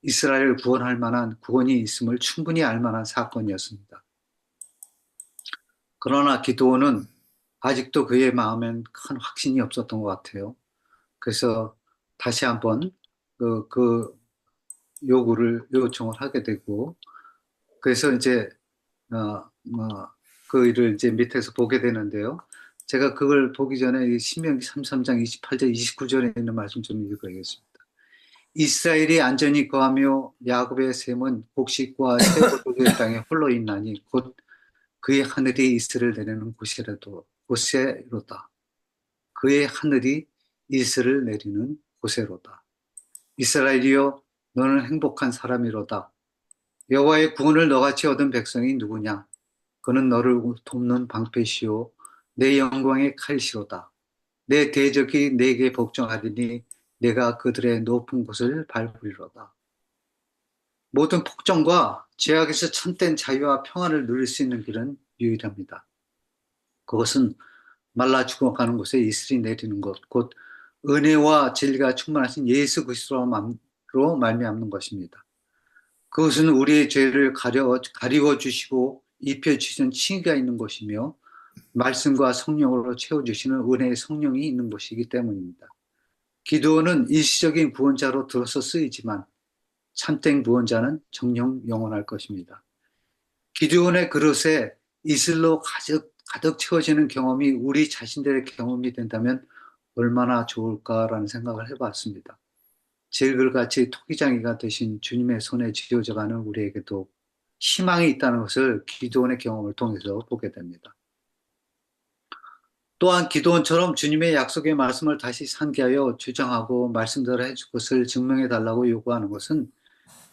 이스라엘을 구원할 만한 구원이 있음을 충분히 알 만한 사건이었습니다. 그러나 기드온은 아직도 그의 마음엔 큰 확신이 없었던 것 같아요. 그래서 다시 한번 그 요청을 하게 되고 그래서 이제 그 일을 이제 밑에서 보게 되는데요. 제가 그걸 보기 전에 신명기 33장 28절 29절에 있는 말씀 좀 읽어야겠습니다. 이스라엘이 안전히 거하며 야곱의 셈은 곡식과 새고도의 땅에 홀로 있나니 곧 그의 하늘이 이슬을 내리는 곳에로다. 그의 하늘이 이슬을 내리는 곳에로다. 이스라엘이여 너는 행복한 사람이로다. 여호와의 구원을 너같이 얻은 백성이 누구냐? 그는 너를 돕는 방패시오 내 영광의 칼시로다. 내 대적이 내게 복종하리니 내가 그들의 높은 곳을 밟으리로다. 모든 폭정과 죄악에서 참된 자유와 평안을 누릴 수 있는 길은 유일합니다. 그것은 말라 죽어가는 곳에 이슬이 내리는 것, 곧 은혜와 진리가 충만하신 예수 그리스도로 말미암는 것입니다. 그것은 우리의 죄를 가리워 주시고 입혀 주시는 칭의가 있는 것이며 말씀과 성령으로 채워주시는 은혜의 성령이 있는 것이기 때문입니다. 기도는 일시적인 구원자로 들어서 쓰이지만 참된 구원자는 정녕 영원할 것입니다. 기드온의 그릇에 이슬로 가득 채워지는 경험이 우리 자신들의 경험이 된다면 얼마나 좋을까라는 생각을 해봤습니다. 질글같이 토기장이가 되신 주님의 손에 쥐어져가는 우리에게도 희망이 있다는 것을 기드온의 경험을 통해서 보게 됩니다. 또한 기드온처럼 주님의 약속의 말씀을 다시 상기하여 주장하고 말씀대로 해줄 것을 증명해 달라고 요구하는 것은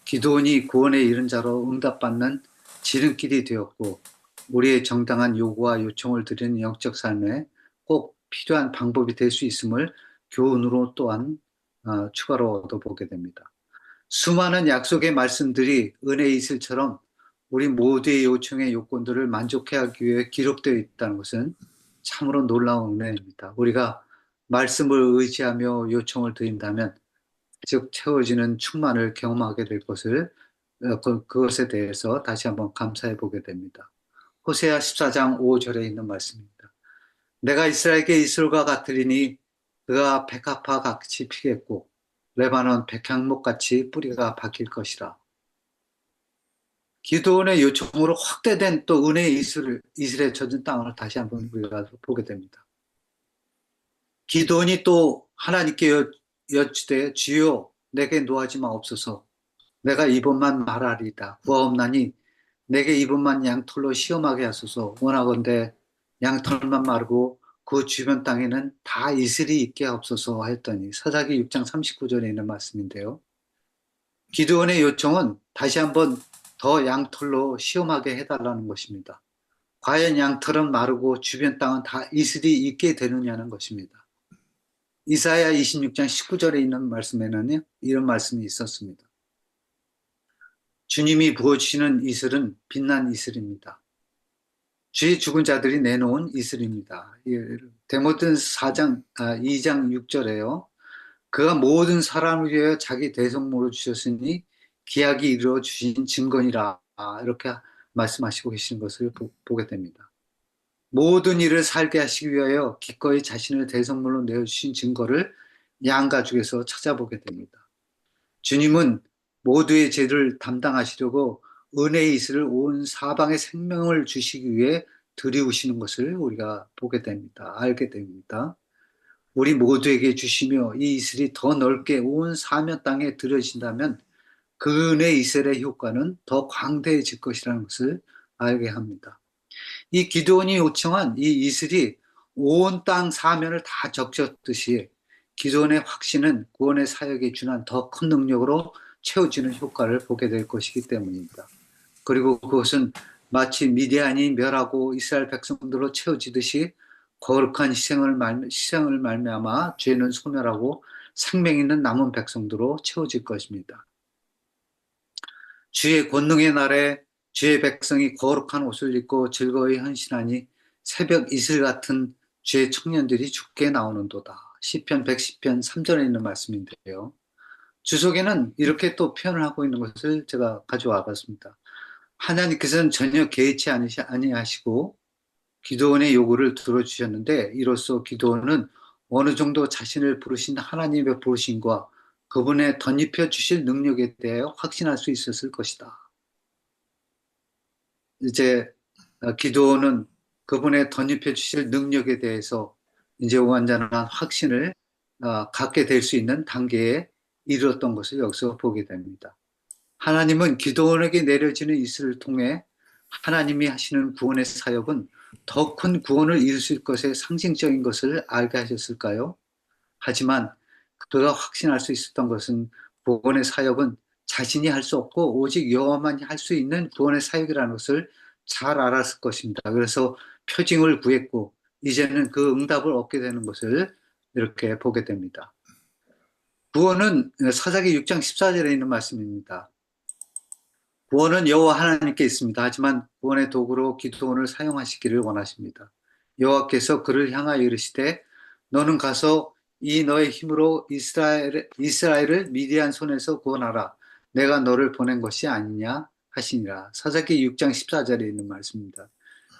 기드온이 구원에 이른 자로 응답받는 지름길이 되었고 우리의 정당한 요구와 요청을 드리는 영적 삶에 꼭 필요한 방법이 될 수 있음을 교훈으로 또한 추가로 얻어보게 됩니다. 수많은 약속의 말씀들이 은혜의 이슬처럼 우리 모두의 요청의 요건들을 만족하기 위해 기록되어 있다는 것은 참으로 놀라운 은혜입니다. 우리가 말씀을 의지하며 요청을 드린다면 즉 채워지는 충만을 경험하게 될 것을 그것에 대해서 다시 한번 감사해 보게 됩니다. 호세아 14장 5절에 있는 말씀입니다. 내가 이스라엘에게 이슬과 같으리니 그가 백합화 같이 피겠고 레바논 백향목 같이 뿌리가 박힐 것이라. 기드온의 요청으로 확대된 또 은혜의 이슬에 젖은 땅을 다시 한번 우리가 보게 됩니다. 기드온이 또 하나님께 여쭈되 주여 내게 노하지 마옵소서. 내가 이번만 말하리이다. 구하옵나니 내게 이번만 양털로 시험하게 하소서. 원하건대 양털만 마르고 그 주변 땅에는 다 이슬이 있게 하옵소서 하였더니 사사기 6장 39절에 있는 말씀인데요. 기드온의 요청은 다시 한번 더 양털로 시험하게 해달라는 것입니다. 과연 양털은 마르고 주변 땅은 다 이슬이 있게 되느냐는 것입니다. 이사야 26장 19절에 있는 말씀에는 이런 말씀이 있었습니다. 주님이 부어주시는 이슬은 빛난 이슬입니다. 주의 죽은 자들이 내놓은 이슬입니다. 디모데 2장 6절에요. 그가 모든 사람을 위하여 자기 대성모로 주셨으니 기약이 이루어 주신 증거니라. 이렇게 말씀하시고 계시는 것을 보게 됩니다. 모든 일을 살게 하시기 위하여 기꺼이 자신을 대성물로 내어주신 증거를 양가죽에서 찾아보게 됩니다. 주님은 모두의 죄를 담당하시려고 은혜의 이슬을 온 사방에 생명을 주시기 위해 들이우시는 것을 우리가 보게 됩니다. 알게 됩니다. 우리 모두에게 주시며 이 이슬이 더 넓게 온 사면 땅에 들여진다면 그 은혜의 이슬의 효과는 더 광대해질 것이라는 것을 알게 합니다. 이 기드온이 요청한 이 이슬이 온 땅 사면을 다 적셨듯이 기드온의 확신은 구원의 사역에 준한 더 큰 능력으로 채워지는 효과를 보게 될 것이기 때문입니다. 그리고 그것은 마치 미디안이 멸하고 이스라엘 백성들로 채워지듯이 거룩한 희생을 말미암아 죄는 소멸하고 생명 있는 남은 백성들로 채워질 것입니다. 주의 권능의 날에 주의 백성이 거룩한 옷을 입고 즐거이 헌신하니 새벽 이슬 같은 주의 청년들이 죽게 나오는도다. 시편 110편 3절에 있는 말씀인데요. 주석에는 이렇게 또 표현을 하고 있는 것을 제가 가져와 봤습니다. 하나님께서는 전혀 개의치 아니하시고 기드온의 요구를 들어주셨는데 이로써 기드온은 어느 정도 자신을 부르신 하나님의 부르심과 그분의 덧입혀 주실 능력에 대해 확신할 수 있었을 것이다. 이제 기드온은 그분의 덧입혀 주실 능력에 대해서 이제 완전한 확신을 갖게 될 수 있는 단계에 이르렀던 것을 여기서 보게 됩니다. 하나님은 기드온에게 내려지는 이슬을 통해 하나님이 하시는 구원의 사역은 더 큰 구원을 이루실 것의 상징적인 것을 알게 하셨을까요? 하지만 그가 확신할 수 있었던 것은 구원의 사역은 자신이 할 수 없고 오직 여호와만이 할 수 있는 구원의 사역이라는 것을 잘 알았을 것입니다. 그래서 표징을 구했고 이제는 그 응답을 얻게 되는 것을 이렇게 보게 됩니다. 구원은 사사기 6장 14절에 있는 말씀입니다. 구원은 여호와 하나님께 있습니다. 하지만 구원의 도구로 기드온을 사용하시기를 원하십니다. 여호와께서 그를 향하여 이르시되 너는 가서 이 너의 힘으로 이스라엘을 미디안 손에서 구원하라. 내가 너를 보낸 것이 아니냐 하시니라. 사사기 6장 14절에 있는 말씀입니다.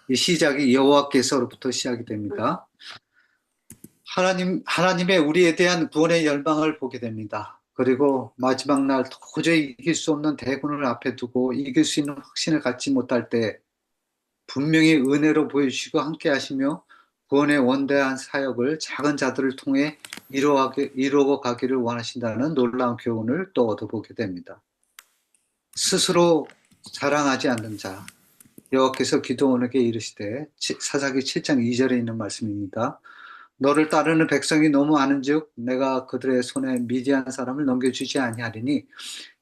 이 시작이 여호와께서로부터 시작이 됩니다. 하나님의 우리에 대한 구원의 열망을 보게 됩니다. 그리고 마지막 날 도저히 이길 수 없는 대군을 앞에 두고 이길 수 있는 확신을 갖지 못할 때 분명히 은혜로 보여주시고 함께 하시며 구원의 원대한 사역을 작은 자들을 통해 이루어 가기를 원하신다는 놀라운 교훈을 또 얻어보게 됩니다. 스스로 자랑하지 않는 자, 여호와께서 기드온에게 이르시되 사사기 7장 2절에 있는 말씀입니다. 너를 따르는 백성이 너무 많은즉 내가 그들의 손에 미디안 사람을 넘겨주지 아니하리니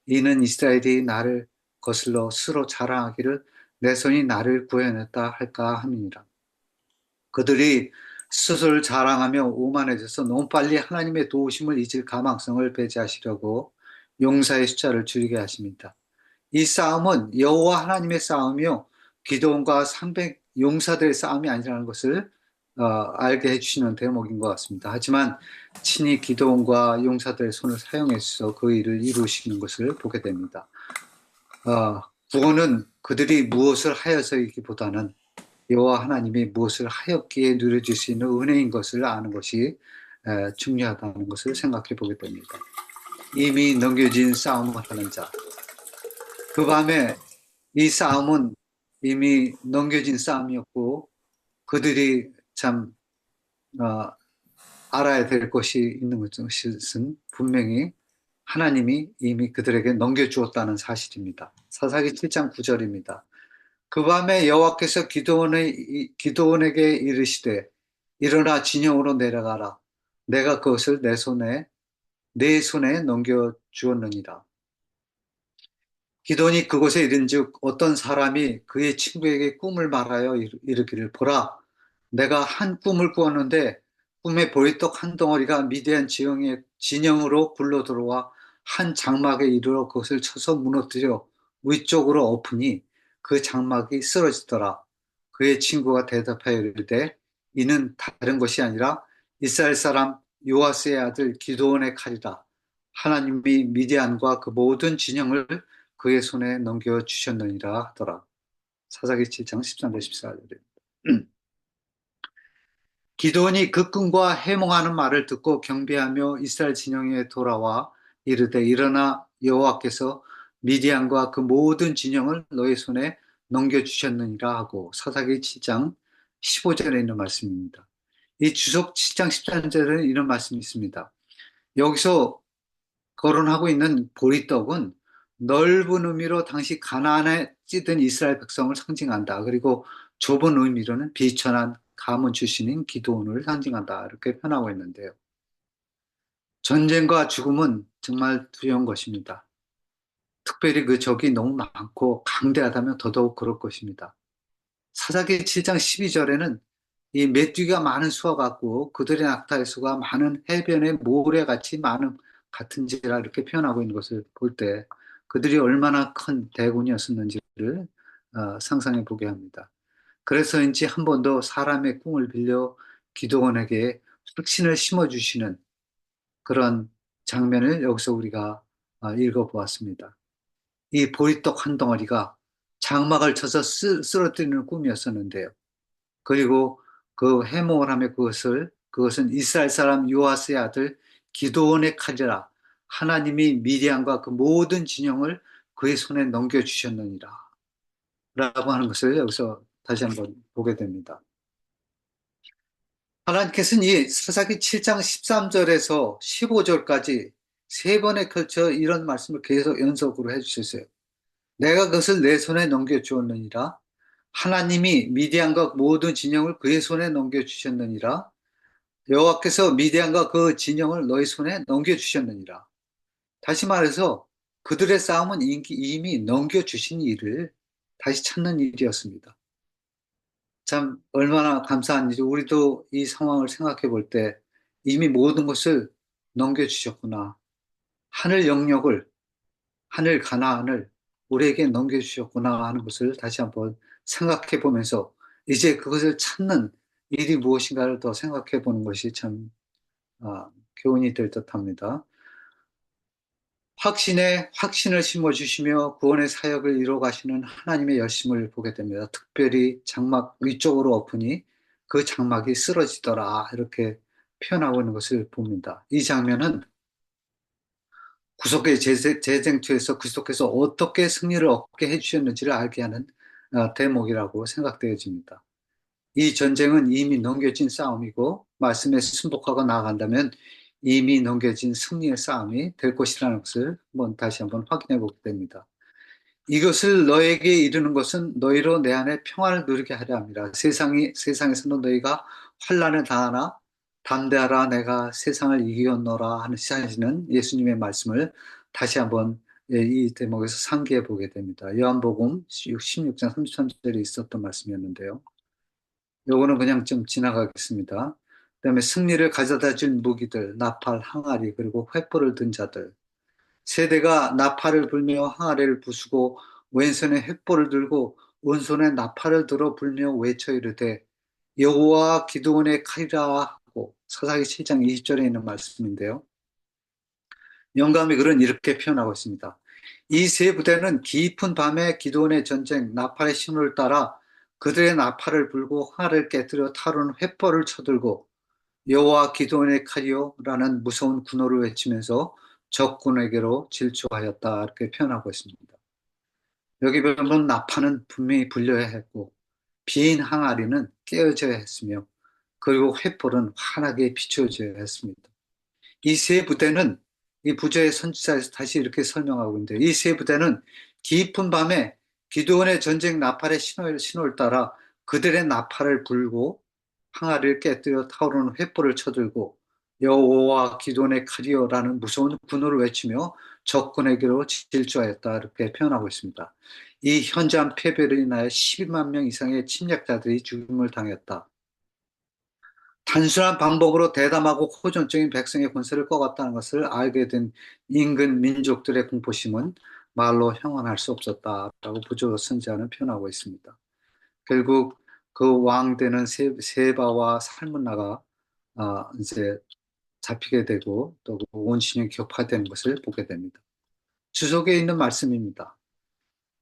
이는 이스라엘이 나를 거슬러 스스로 자랑하기를 내 손이 나를 구해냈다 할까 함이니라. 그들이 스스로를 자랑하며 오만해져서 너무 빨리 하나님의 도우심을 잊을 가망성을 배제하시려고 용사의 숫자를 줄이게 하십니다. 이 싸움은 여호와 하나님의 싸움이요 기드온과 300 용사들의 싸움이 아니라는 것을 알게 해주시는 대목인 것 같습니다. 하지만 친히 기드온과 용사들의 손을 사용해서 그 일을 이루시는 것을 보게 됩니다. 구원은 그들이 무엇을 하여서이기보다는 여호와 하나님이 무엇을 하였기에 누려질 수 있는 은혜인 것을 아는 것이 중요하다는 것을 생각해 보게 됩니다. 이미 넘겨진 싸움을 하는 자. 그 밤에 이 싸움은 이미 넘겨진 싸움이었고 그들이 참 알아야 될 것이 있는 것은 분명히 하나님이 이미 그들에게 넘겨주었다는 사실입니다. 사사기 7장 9절입니다. 그 밤에 여호와께서 기드온에게 이르시되 일어나 진영으로 내려가라. 내가 그것을 내 손에 넘겨주었느니라. 기드온이 그곳에 이른즉 어떤 사람이 그의 친구에게 꿈을 말하여 이르기를 보라. 내가 한 꿈을 꾸었는데 꿈에 보리떡 한 덩어리가 미디안 진영으로 굴러 들어와 한 장막에 이르러 그것을 쳐서 무너뜨려 위쪽으로 엎으니 그 장막이 쓰러지더라. 그의 친구가 대답하여 이르되 이는 다른 것이 아니라 이스라엘 사람 요아스의 아들 기드온의 칼이라. 하나님이 미디안과 그 모든 진영을 그의 손에 넘겨주셨느니라 하더라. 사사기 7장 13절 14절입니다. 기드온이 그 꿈과 해몽하는 말을 듣고 경배하며 이스라엘 진영에 돌아와 이르되 일어나 여호와께서 미디안과 그 모든 진영을 너의 손에 넘겨주셨느니라 하고 사사기 7장 15절에 있는 말씀입니다. 이 주석 7장 13절에는 이런 말씀이 있습니다. 여기서 거론하고 있는 보리떡은 넓은 의미로 당시 가나안에 찌든 이스라엘 백성을 상징한다. 그리고 좁은 의미로는 비천한 가문 출신인 기드온을 상징한다. 이렇게 표현하고 있는데요. 전쟁과 죽음은 정말 두려운 것입니다. 특별히 그 적이 너무 많고 강대하다면 더더욱 그럴 것입니다. 사사기 7장 12절에는 이 메뚜기가 많은 수와 같고 그들의 낙타의 수가 많은 해변의 모래같이 많은 같은지라 이렇게 표현하고 있는 것을 볼 때 그들이 얼마나 큰 대군이었었는지를 상상해 보게 합니다. 그래서인지 한 번 더 사람의 꿈을 빌려 기드온에게 확신을 심어주시는 그런 장면을 여기서 우리가 읽어보았습니다. 이 보리떡 한 덩어리가 장막을 쳐서 쓰러뜨리는 꿈이었었는데요. 그리고 그 해몽을 하며 그것은 이스라엘 사람 요아스의 아들 기드온의 칼이라. 하나님이 미디안과 그 모든 진영을 그의 손에 넘겨주셨느니라. 라고 하는 것을 여기서 다시 한번 보게 됩니다. 하나님께서는 이 사사기 7장 13절에서 15절까지 세 번에 걸쳐 이런 말씀을 계속 연속으로 해주셨어요. 내가 그것을 내 손에 넘겨주었느니라. 하나님이 미디안과 모든 진영을 그의 손에 넘겨주셨느니라. 여호와께서 미디안과 그 진영을 너희 손에 넘겨주셨느니라. 다시 말해서 그들의 싸움은 이미 넘겨주신 일을 다시 찾는 일이었습니다. 참 얼마나 감사한 일이 우리도 이 상황을 생각해 볼 때 이미 모든 것을 넘겨주셨구나. 하늘 영역을, 하늘 가나안을 우리에게 넘겨주셨구나 하는 것을 다시 한번 생각해 보면서 이제 그것을 찾는 일이 무엇인가를 더 생각해 보는 것이 참 교훈이 될 듯합니다. 확신에 확신을 심어주시며 구원의 사역을 이루어 가시는 하나님의 열심을 보게 됩니다. 특별히 장막 위쪽으로 엎으니 그 장막이 쓰러지더라 이렇게 표현하고 있는 것을 봅니다. 이 장면은 구속의 재쟁투에서 그리스도께서 어떻게 승리를 얻게 해주셨는지를 알게 하는 대목이라고 생각되어집니다. 이 전쟁은 이미 넘겨진 싸움이고 말씀에 순복하고 나아간다면 이미 넘겨진 승리의 싸움이 될 것이라는 것을 다시 한번 확인해 보게 됩니다. 이것을 너에게 이르는 것은 너희로 내 안에 평안을 누리게 하려 합니다. 세상에서는 너희가 환난을 당하나 담대하라 내가 세상을 이겼노라 하시는 예수님의 말씀을 다시 한번 이 대목에서 상기해 보게 됩니다. 요한복음 16장 33절에 있었던 말씀이었는데요. 요거는 그냥 좀 지나가겠습니다. 그다음에 승리를 가져다 줄 무기들, 나팔, 항아리, 그리고 횃불을 든 자들. 세대가 나팔을 불며 항아리를 부수고 왼손에 횃불을 들고 오른손에 나팔을 들어 불며 외쳐 이르되 여호와 기드온의 칼이라 하고 사사기 7장 20절에 있는 말씀인데요. 영감의 글은 이렇게 표현하고 있습니다. 이 세 부대는 깊은 밤에 기드온의 전쟁 나팔의 신호를 따라 그들의 나팔을 불고 항아리를 깨뜨려 타오르는 횃불을 쳐들고 여호와 기드온의 칼이요 라는 무서운 군호를 외치면서 적군에게로 질주하였다 이렇게 표현하고 있습니다. 여기 보면 나팔은 분명히 불려야 했고 빈 항아리는 깨어져야 했으며 그리고 횃불은 환하게 비추어져야 했습니다. 이 세 부대는 이 부저의 선지자에서 다시 이렇게 설명하고 있는데 이 세 부대는 깊은 밤에 기드온의 전쟁 나팔의 신호를 따라 그들의 나팔을 불고 항아리를 깨뜨려 타오르는 횃불을 쳐들고 여호와 기드온의 칼이요라는 무서운 군호를 외치며 적군에게로 질주하였다 이렇게 표현하고 있습니다. 이 현저한 패배로 인하여 12만 명 이상의 침략자들이 죽음을 당했다. 단순한 방법으로 대담하고 호전적인 백성의 권세를 꺾었다는 것을 알게 된 인근 민족들의 공포심은 말로 형언할 수 없었다라고 부조 선지자는 표현하고 있습니다. 결국 그 왕되는 세바와 살문나가 이제 잡히게 되고 또 원신이 격파되는 것을 보게 됩니다. 주석에 있는 말씀입니다.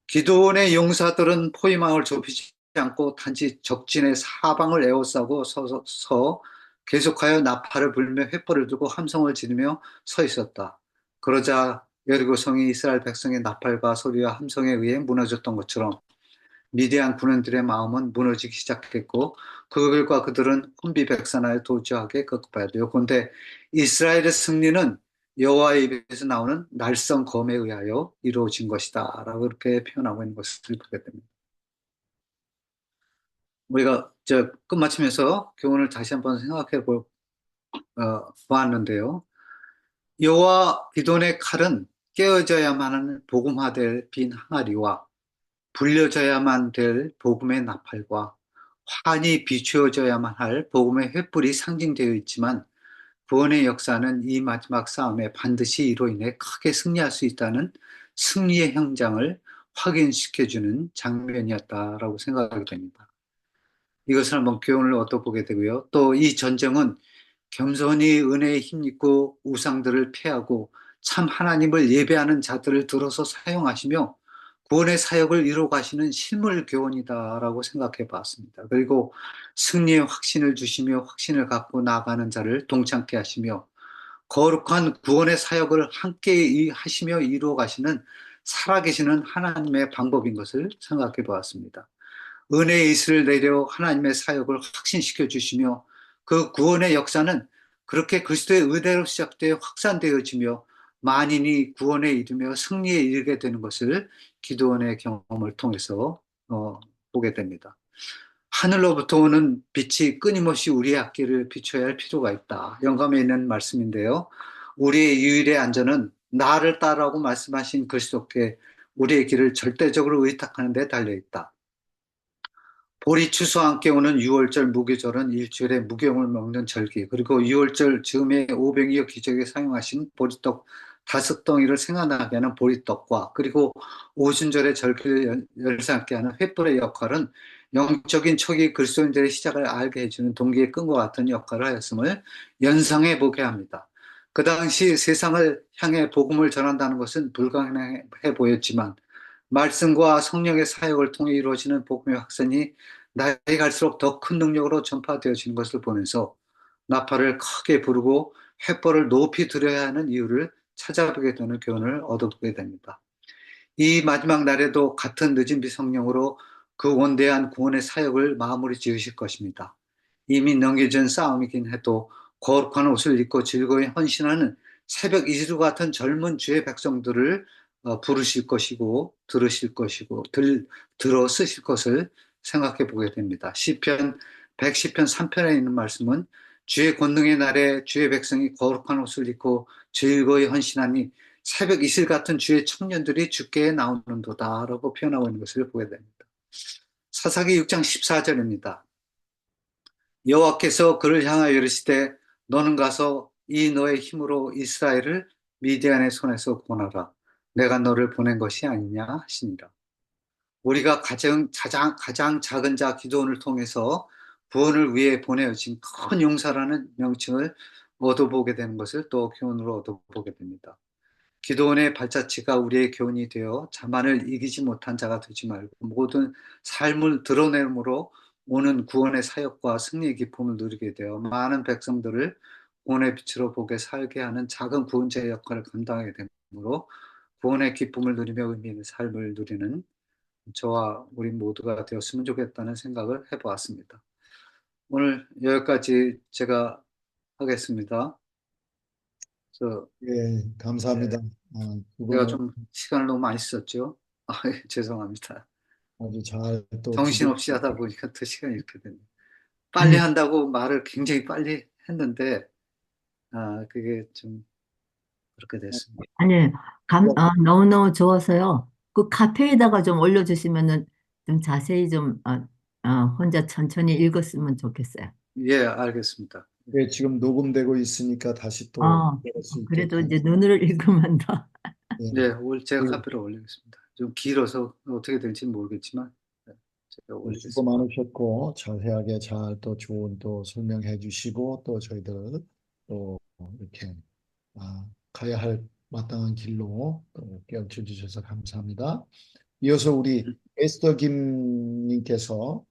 기드온의 용사들은 포위망을 좁히지 않고 단지 적진의 사방을 에워싸고 서서 계속하여 나팔을 불며 횃불을 들고 함성을 지르며 서 있었다. 그러자 여리고성이 이스라엘 백성의 나팔과 소리와 함성에 의해 무너졌던 것처럼 미디안 군인들의 마음은 무너지기 시작했고 그 결과 그들은 혼비백산하여 도주하게 급급해야 돼요. 그런데 이스라엘의 승리는 여호와의 입에서 나오는 날성 검에 의하여 이루어진 것이다 라고 이렇게 표현하고 있는 것을 보게 됩니다. 우리가 끝마치면서 교훈을 다시 한번 생각해 보았는데요. 여호와 기드온의 칼은 깨어져야만 하는 복음화될 빈 항아리와 불려져야만 될 복음의 나팔과 환히 비추어져야만 할 복음의 횃불이 상징되어 있지만 구원의 역사는 이 마지막 싸움에 반드시 이로 인해 크게 승리할 수 있다는 승리의 현장을 확인시켜주는 장면이었다라고 생각하게 됩니다. 이것을 한번 교훈을 얻어보게 되고요. 또 이 전쟁은 겸손히 은혜에 힘입고 우상들을 패하고 참 하나님을 예배하는 자들을 들어서 사용하시며 구원의 사역을 이루어 가시는 실물 교훈이다라고 생각해 봤습니다. 그리고 승리의 확신을 주시며 확신을 갖고 나아가는 자를 동참케 하시며 거룩한 구원의 사역을 함께 하시며 이루어 가시는 살아계시는 하나님의 방법인 것을 생각해 보았습니다. 은혜의 이슬을 내려 하나님의 사역을 확신시켜 주시며 그 구원의 역사는 그렇게 그리스도의 의대로 시작되어 확산되어지며 만인이 구원에 이르며 승리에 이르게 되는 것을 기드온의 경험을 통해서 보게 됩니다. 하늘로부터 오는 빛이 끊임없이 우리의 앞길을 비춰야 할 필요가 있다. 영감에 있는 말씀인데요. 우리의 유일의 안전은 나를 따르라고 말씀하신 그리스도께 우리의 길을 절대적으로 의탁하는 데 달려있다. 보리 추수와 함께 오는 6월절 무교절은 일주일에 무교용을 먹는 절기, 그리고 6월절 즈음에 오병이어 기적에 사용하신 보리떡 다섯 덩이를 생각나게 하는 보리떡과 그리고 오순절에 절기를 열사하게 하는 횃불의 역할은 영적인 초기 그리스도인들의 시작을 알게 해주는 동기의 끈과 같은 역할을 하였음을 연상해 보게 합니다. 그 당시 세상을 향해 복음을 전한다는 것은 불가능해 보였지만 말씀과 성령의 사역을 통해 이루어지는 복음의 확산이 나이 갈수록 더 큰 능력으로 전파되어지는 것을 보면서 나팔을 크게 부르고 횃불을 높이 들여야 하는 이유를 찾아보게 되는 교훈을 얻어보게 됩니다. 이 마지막 날에도 같은 늦은 비 성령으로 그 원대한 구원의 사역을 마무리 지으실 것입니다. 이미 넘겨진 싸움이긴 해도 거룩한 옷을 입고 즐거이 헌신하는 새벽 이슬 같은 젊은 주의 백성들을 부르실 것이고 들으실 것이고 들어 쓰실 것을 생각해 보게 됩니다. 시편 110편 3편에 있는 말씀은 주의 권능의 날에 주의 백성이 거룩한 옷을 입고 즐거이 헌신하니 새벽 이슬 같은 주의 청년들이 주께 나오는도다 라고 표현하고 있는 것을 보게 됩니다. 사사기 6장 14절입니다. 여호와께서 그를 향하여 이르시되 너는 가서 이 너의 힘으로 이스라엘을 미디안의 손에서 구원하라. 내가 너를 보낸 것이 아니냐 하시니라. 우리가 가장 작은 자 기도원을 통해서 구원을 위해 보내어진 큰 용사라는 명칭을 얻어보게 되는 것을 또 교훈으로 얻어보게 됩니다. 기도원의 발자취가 우리의 교훈이 되어 자만을 이기지 못한 자가 되지 말고 모든 삶을 드러내므로 오는 구원의 사역과 승리의 기쁨을 누리게 되어 많은 백성들을 구원의 빛으로 보게 살게 하는 작은 구원자의 역할을 감당하게 되므로 구원의 기쁨을 누리며 의미 있는 삶을 누리는 저와 우리 모두가 되었으면 좋겠다는 생각을 해보았습니다. 오늘 여기까지 제가 하겠습니다. 그래서 예, 감사합니다. 두 제가 분을 좀 시간을 너무 많이 썼죠. 죄송합니다. 아주 잘 또 정신없이 하다 보니까 또 시간이 이렇게 됐네요. 빨리 아니, 한다고 말을 굉장히 빨리 했는데, 그게 좀 그렇게 됐습니다. 아니, 너무너무 좋아서요. 그 카페에다가 좀 올려주시면은 좀 자세히 좀, 혼자 천천히 읽었으면 좋겠어요. 예, 알겠습니다. 예, 지금 녹음되고 있으니까 다시 또 어, 들을 수 그래도 있게끔. 이제 눈으로 읽으면 더. 예, 네, 제가 그리고 카피를 올리겠습니다. 좀 길어서 어떻게 될지는 모르겠지만, 네, 제가 수고 올리겠습니다. 많으셨고 자세하게 잘 또 좋은 또 설명해 주시고 또 저희들 또 이렇게 가야 할 마땅한 길로 또 깨우쳐 주셔서 감사합니다. 이어서 우리 에스더 김님께서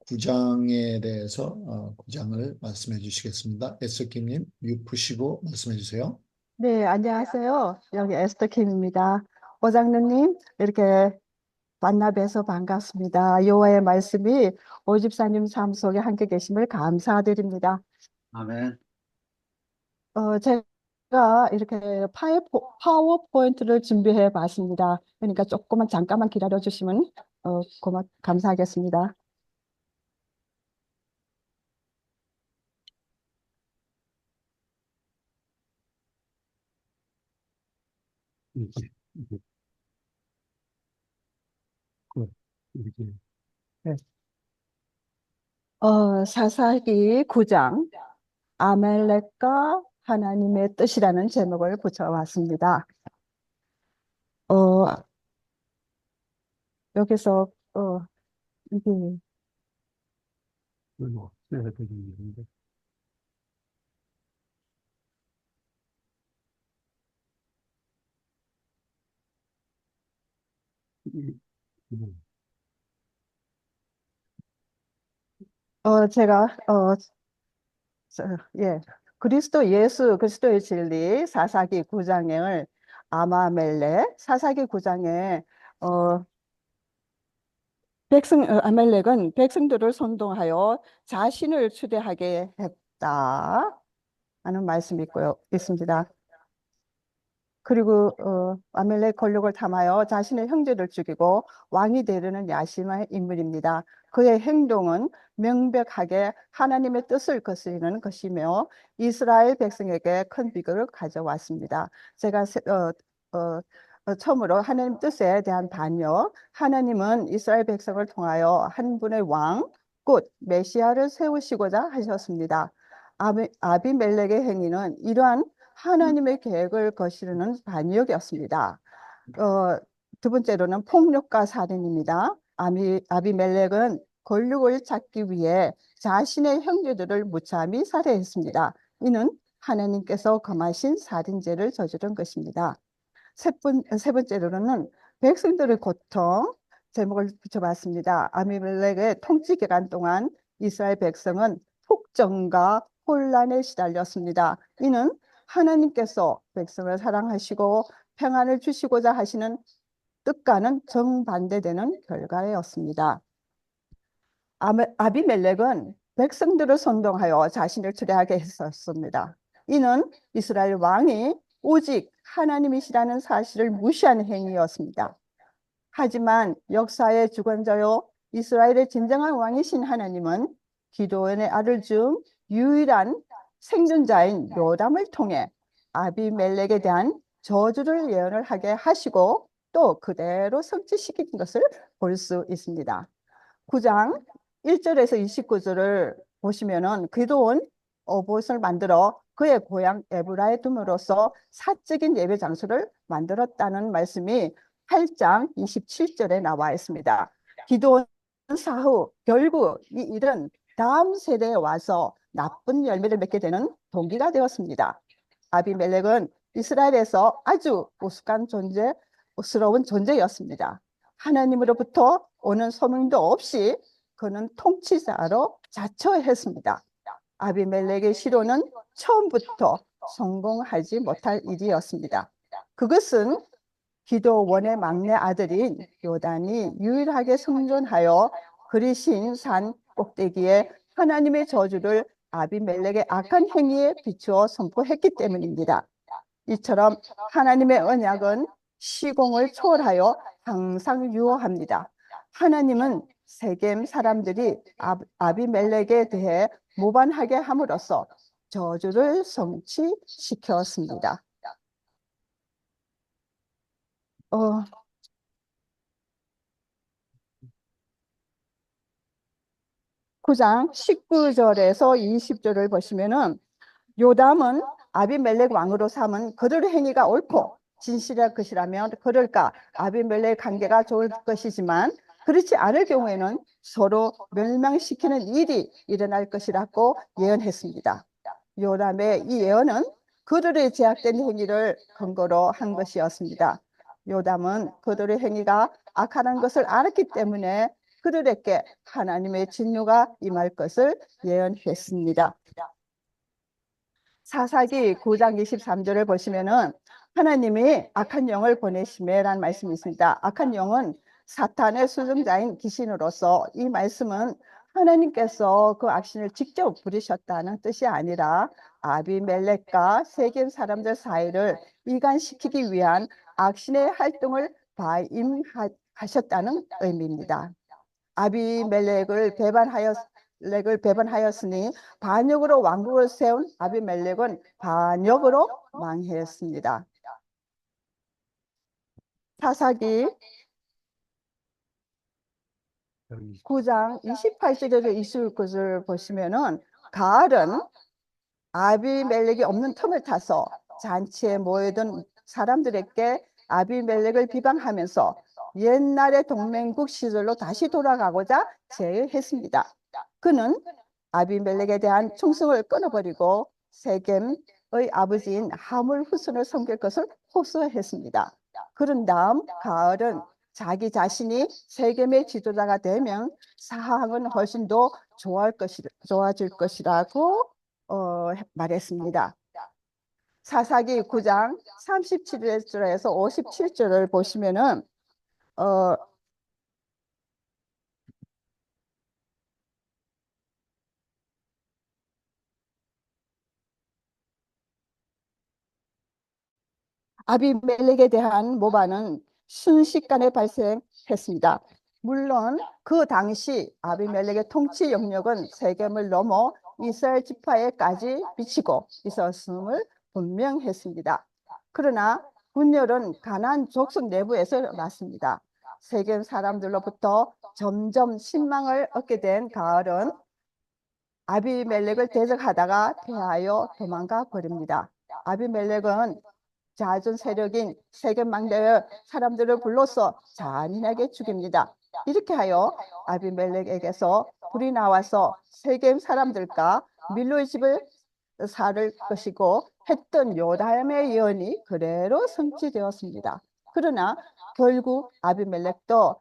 구장에 대해서 구장을 말씀해 주시겠습니다. 에스더 김님 뮤 푸시고 말씀해 주세요. 네, 안녕하세요. 여기 에스더 킴입니다. 오장로님, 이렇게 만나 뵈서 반갑습니다. 여호와의 말씀이 오집사님 삶 속에 함께 계심을 감사드립니다. 아멘. 제가 이렇게 파워포인트를 준비해 봤습니다. 그러니까 조금만 잠깐만 기다려 주시면 감사하겠습니다. 네. 사사기 9장 아멜렉과 하나님의 뜻이라는 제목을 붙여왔습니다. 여기서 이게 제가 예, 그리스도의 진리 사사기 9장을 사사기 9장에 아멜렉은 백성들을 선동하여 자신을 추대하게 했다 하는 말씀이 있습니다. 그리고 아멜렉 권력을 탐하여 자신의 형제를 죽이고 왕이 되려는 야심한 인물입니다. 그의 행동은 명백하게 하나님의 뜻을 거스르는 것이며 이스라엘 백성에게 큰 비극을 가져왔습니다. 제가 처음으로 하나님 뜻에 대한 반역, 하나님은 이스라엘 백성을 통하여 한 분의 왕, 곧 메시아를 세우시고자 하셨습니다. 아비멜렉의 행위는 이러한 하나님의 계획을 거스르는 반역이었습니다. 두 번째로는 폭력과 살인입니다. 아비멜렉은 권력을 찾기 위해 자신의 형제들을 무참히 살해했습니다. 이는 하나님께서 금하신 살인죄를 저지른 것입니다. 세 번째로는 백성들의 고통, 제목을 붙여봤습니다. 아비멜렉의 통치 기간 동안 이스라엘 백성은 폭정과 혼란에 시달렸습니다. 이는 하나님께서 백성을 사랑하시고 평안을 주시고자 하시는 뜻과는 정반대되는 결과였습니다. 아비멜렉은 백성들을 선동하여 자신을 추대하게 했었습니다. 이는 이스라엘 왕이 오직 하나님이시라는 사실을 무시하는 행위였습니다. 하지만 역사의 주권자요 이스라엘의 진정한 왕이신 하나님은 기드온의 아들 중 유일한 생존자인 요담을 통해 아비멜렉에 대한 저주를 예언을 하게 하시고 또 그대로 성취시킨 것을 볼 수 있습니다. 9장 1절에서 29절을 보시면은 기드온 옷을 만들어 그의 고향 에브라에 둠으로써 사적인 예배 장소를 만들었다는 말씀이 8장 27절에 나와 있습니다. 기드온 사후 결국 이 일은 다음 세대에 와서 나쁜 열매를 맺게 되는 동기가 되었습니다. 아비멜렉은 이스라엘에서 아주 우스꽝스러운 존재였습니다. 하나님으로부터 오는 소명도 없이 그는 통치자로 자처했습니다. 아비멜렉의 시로는 처음부터 성공하지 못할 일이었습니다. 그것은 기드온의 막내 아들인 요단이 유일하게 생존하여 그리신 산 꼭대기에 하나님의 저주를 아비멜렉의 악한 행위에 비추어 선포했기 때문입니다. 이처럼 하나님의 언약은 시공을 초월하여 항상 유효합니다. 하나님은 세겜 사람들이 아비멜렉에 대해 모반하게 함으로써 저주를 성취시켰습니다. 9장 19절에서 20절을 보시면은 요담은 아비멜렉 왕으로 삼은 그들의 행위가 옳고 진실할 것이라면 그럴까 아비멜렉 관계가 좋을 것이지만 그렇지 않을 경우에는 서로 멸망시키는 일이 일어날 것이라고 예언했습니다. 요담의 이 예언은 그들의 제약된 행위를 근거로 한 것이었습니다. 요담은 그들의 행위가 악하다는 것을 알았기 때문에 그들에게 하나님의 진노가 임할 것을 예언했습니다. 사사기 9장 23절을 보시면은 하나님이 악한 영을 보내심에라는 말씀이 있습니다. 악한 영은 사탄의 수종자인 귀신으로서 이 말씀은 하나님께서 그 악신을 직접 부리셨다는 뜻이 아니라 아비멜렉과 세겜 사람들 사이를 이간시키기 위한 악신의 활동을 바임하셨다는 의미입니다. 아비멜렉을 배반하였으니 반역으로 왕국을 세운 아비멜렉은 반역으로 망했습니다. 사사기 9장 28절에서 29절 보시면은 가을은 아비멜렉이 없는 틈을 타서 잔치에 모여든 사람들에게 아비멜렉을 비방하면서 옛날의 동맹국 시절로 다시 돌아가고자 제의했습니다. 그는 아비멜렉에 대한 충성을 끊어버리고 세겜의 아버지인 하물 후손을 섬길 것을 호소했습니다. 그런 다음 가을은 자기 자신이 세겜의 지도자가 되면 사항은 훨씬 더 좋아질 것이라고 말했습니다. 사사기 9장 37절에서 57절을 보시면은 아비멜렉에 대한 모반은 순식간에 발생했습니다. 물론 그 당시 아비멜렉의 통치 영역은 세겜을 넘어 이스라엘 지파에까지 미치고 있었음을 분명했습니다. 그러나 분열은 가나안 족속 내부에서 났습니다. 세겜 사람들로부터 점점 신망을 얻게 된 가을은 아비멜렉을 대적하다가 패하여 도망가 버립니다. 아비멜렉은 잦은 세력인 세겜 망대의 사람들을 불러서 잔인하게 죽입니다. 이렇게 하여 아비멜렉에게서 불이 나와서 세겜 사람들과 밀로의 집을 살을 것이고 했던 요담의 예언이 그대로 성취되었습니다. 그러나 결국 아비멜렉도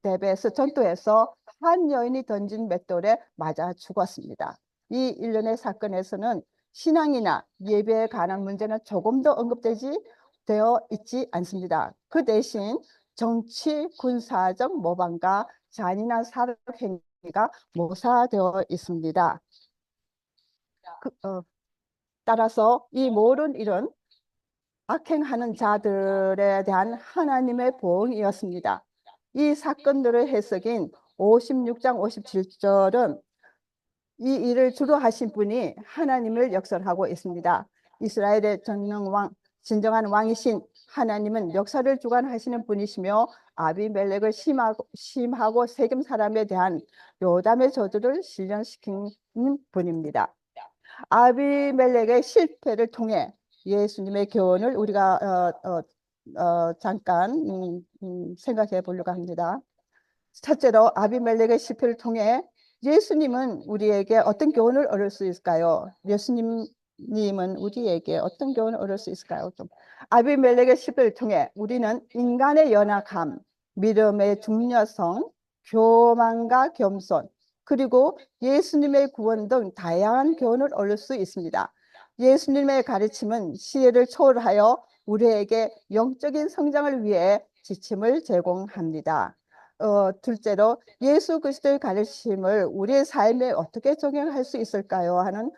데베스 전투에서 한 여인이 던진 맷돌에 맞아 죽었습니다. 이 일련의 사건에서는 신앙이나 예배에 관한 문제는 조금도 되어 있지 않습니다. 그 대신 정치, 군사적 모방과 잔인한 살해 행위가 묘사되어 있습니다. 따라서 이 모든 일은 악행하는 자들에 대한 하나님의 보응이었습니다. 이 사건들의 해석인 56장 57절은 이 일을 주로 하신 분이 하나님을 역설하고 있습니다. 이스라엘의 진정한 왕이신 하나님은 역사를 주관하시는 분이시며 아비멜렉을 심하고 세겜 사람에 대한 요담의 저주를 실현시키는 분입니다. 아비멜렉의 실패를 통해 예수님의 교훈을 우리가 잠깐 생각해 보려고 합니다. 첫째로 아비멜렉의 실패를 통해 예수님은 우리에게 어떤 교훈을 얻을 수 있을까요? 예수님은 우리에게 어떤 교훈을 얻을 수 있을까요? 아비멜렉의 실패를 통해 우리는 인간의 연약함, 믿음의 중요성, 교만과 겸손, 그리고 예수님의 구원 등 다양한 교훈을 얻을 수 있습니다. 예수님의 가르침은 시대를 초월하여 우리에게 영적인 성장을 위해 지침을 제공합니다. 둘째로 예수 그리스도의 가르침을 우리의 삶에 어떻게 적용할 수 있을까요? 하는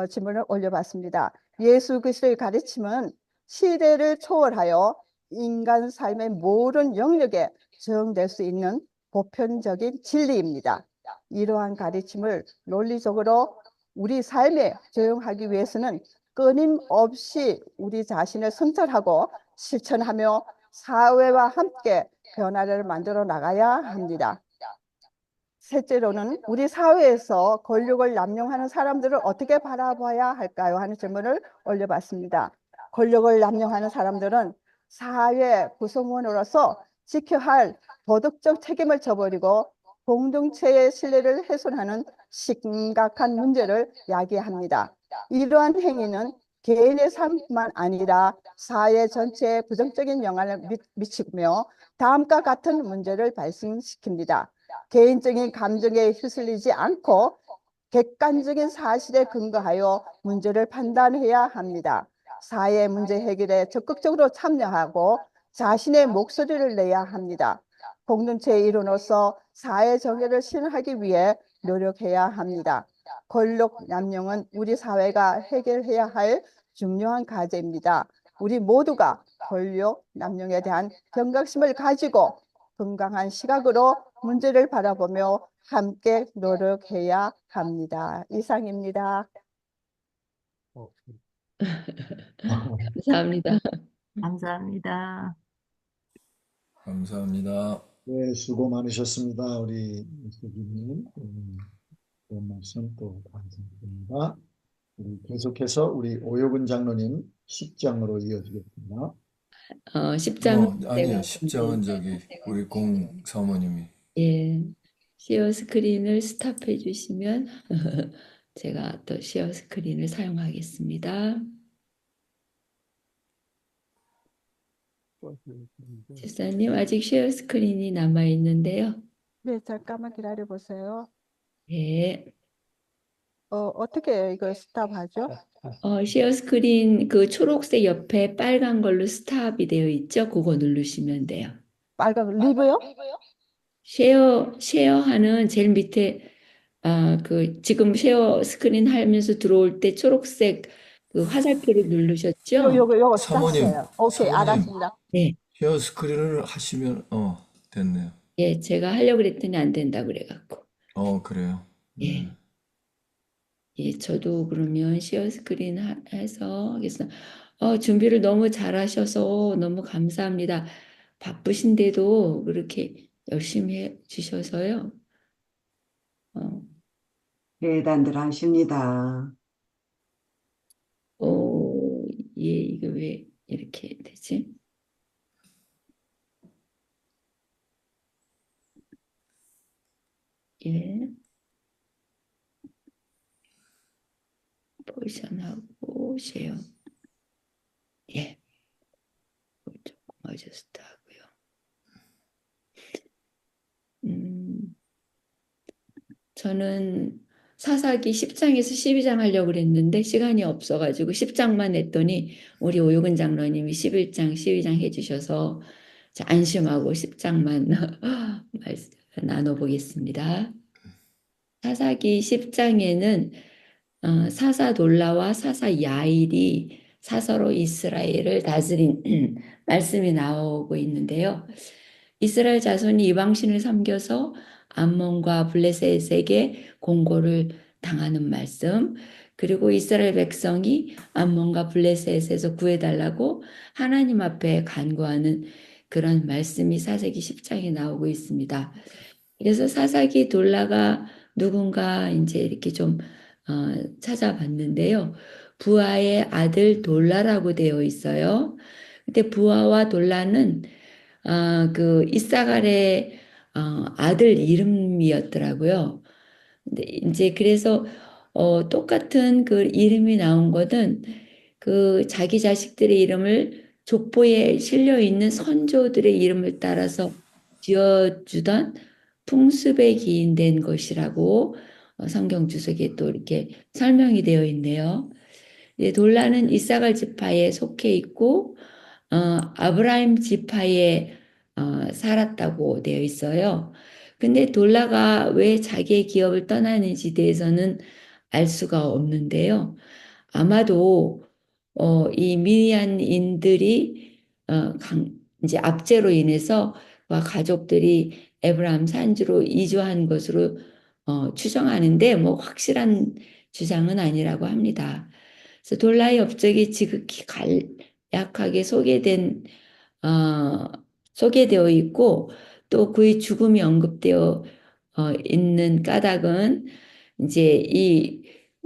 질문을 올려봤습니다. 예수 그리스도의 가르침은 시대를 초월하여 인간 삶의 모든 영역에 적용될 수 있는 보편적인 진리입니다. 이러한 가르침을 논리적으로 우리 삶에 적용하기 위해서는 끊임없이 우리 자신을 성찰하고 실천하며 사회와 함께 변화를 만들어 나가야 합니다. 셋째로는 우리 사회에서 권력을 남용하는 사람들을 어떻게 바라봐야 할까요? 하는 질문을 올려봤습니다. 권력을 남용하는 사람들은 사회 구성원으로서 지켜야 할 도덕적 책임을 져버리고 공동체의 신뢰를 훼손하는 심각한 문제를 야기합니다. 이러한 행위는 개인의 삶뿐만 아니라 사회 전체에 부정적인 영향을 미치며 다음과 같은 문제를 발생시킵니다. 개인적인 감정에 휩쓸리지 않고 객관적인 사실에 근거하여 문제를 판단해야 합니다. 사회 문제 해결에 적극적으로 참여하고 자신의 목소리를 내야 합니다. 공동체의 일원으로서 사회 정의를 실현하기 위해 노력해야 합니다. 권력 남용은 우리 사회가 해결해야 할 중요한 과제입니다. 우리 모두가 권력 남용에 대한 경각심을 가지고 건강한 시각으로 문제를 바라보며 함께 노력해야 합니다. 이상입니다. 감사합니다. 감사합니다. 감사합니다. 네, 수고 많으셨습니다. 우리 교수님. 좋은 말씀 또 감사드립니다. 우리 계속해서 우리 오효근 장로님 10장으로 이어지겠습니다. 10장 아니요. 10장은 저기 우리 공 사모님이. 예, 시어 스크린을 스탑해 주시면 제가 또 시어 스크린을 사용하겠습니다. 집사님, 아직 시어 스크린이 남아 있는데요. 네, 잠깐만 기다려 보세요. 예, 어떻게 이걸 스탑하죠? 시어 스크린 그 초록색 옆에 빨간 걸로 스탑이 되어 있죠? 그거 누르시면 돼요. 빨간 리브요? 쉐어하는 제일 밑에 그 지금 쉐어 스크린 하면서 들어올 때 초록색 그 화살표를 누르셨죠? 요거 사모님, 스탑해요. 오케이, 사모님. 알았습니다. 네. 헤어 스크린을 하시면 됐네요. 예, 제가 하려고 그랬더니 안 된다 그래갖고. 그래요. 예. 예, 저도 그러면 시어 스크린 해서 하겠습니다. 준비를 너무 잘하셔서 너무 감사합니다. 바쁘신데도 그렇게 열심히 해 주셔서요. 대단들 하십니다. 이게 왜 이렇게 되지? 예, 포지션하고 쉐어. 예, 조금 어저스트 하고요. 저는 사사기 10장에서 12장 하려고 그랬는데 시간이 없어가지고 10장만 했더니 우리 오유근 장로님이 11장, 12장 해주셔서 안심하고 10장만 나눠보겠습니다. 사사기 10장에는 사사 돌라와 사사 야일이 사서로 이스라엘을 다스린 말씀이 나오고 있는데요. 이스라엘 자손이 이방신을 섬겨서 암몬과 블레셋에게 공고를 당하는 말씀, 그리고 이스라엘 백성이 암몬과 블레셋에서 구해달라고 하나님 앞에 간구하는 그런 말씀이 사사기 10장에 나오고 있습니다. 그래서 사사기 돌라가 누군가 이제 이렇게 좀 찾아봤는데요. 부하의 아들 돌라라고 되어 있어요. 근데 부하와 돌라는 그 이사갈의 아들 이름이었더라고요. 근데 이제 그래서 똑같은 그 이름이 나온 것은 그 자기 자식들의 이름을 족보에 실려 있는 선조들의 이름을 따라서 지어주던 풍습에 기인된 것이라고 성경 주석에 또 이렇게 설명이 되어 있네요. 돌라는 이사갈 지파에 속해 있고 아브라임 지파에 살았다고 되어 있어요. 근데 돌라가 왜 자기의 기업을 떠나는지 대해서는 알 수가 없는데요. 아마도 이 미디안인들이 이제 압제로 인해서 와 가족들이 에브라임 산지로 이주한 것으로 추정하는데 뭐 확실한 주장은 아니라고 합니다. 그래서 돌라의 업적이 지극히 간략하게 소개되어 있고 또 그의 죽음이 언급되어 있는 까닭은 이제 이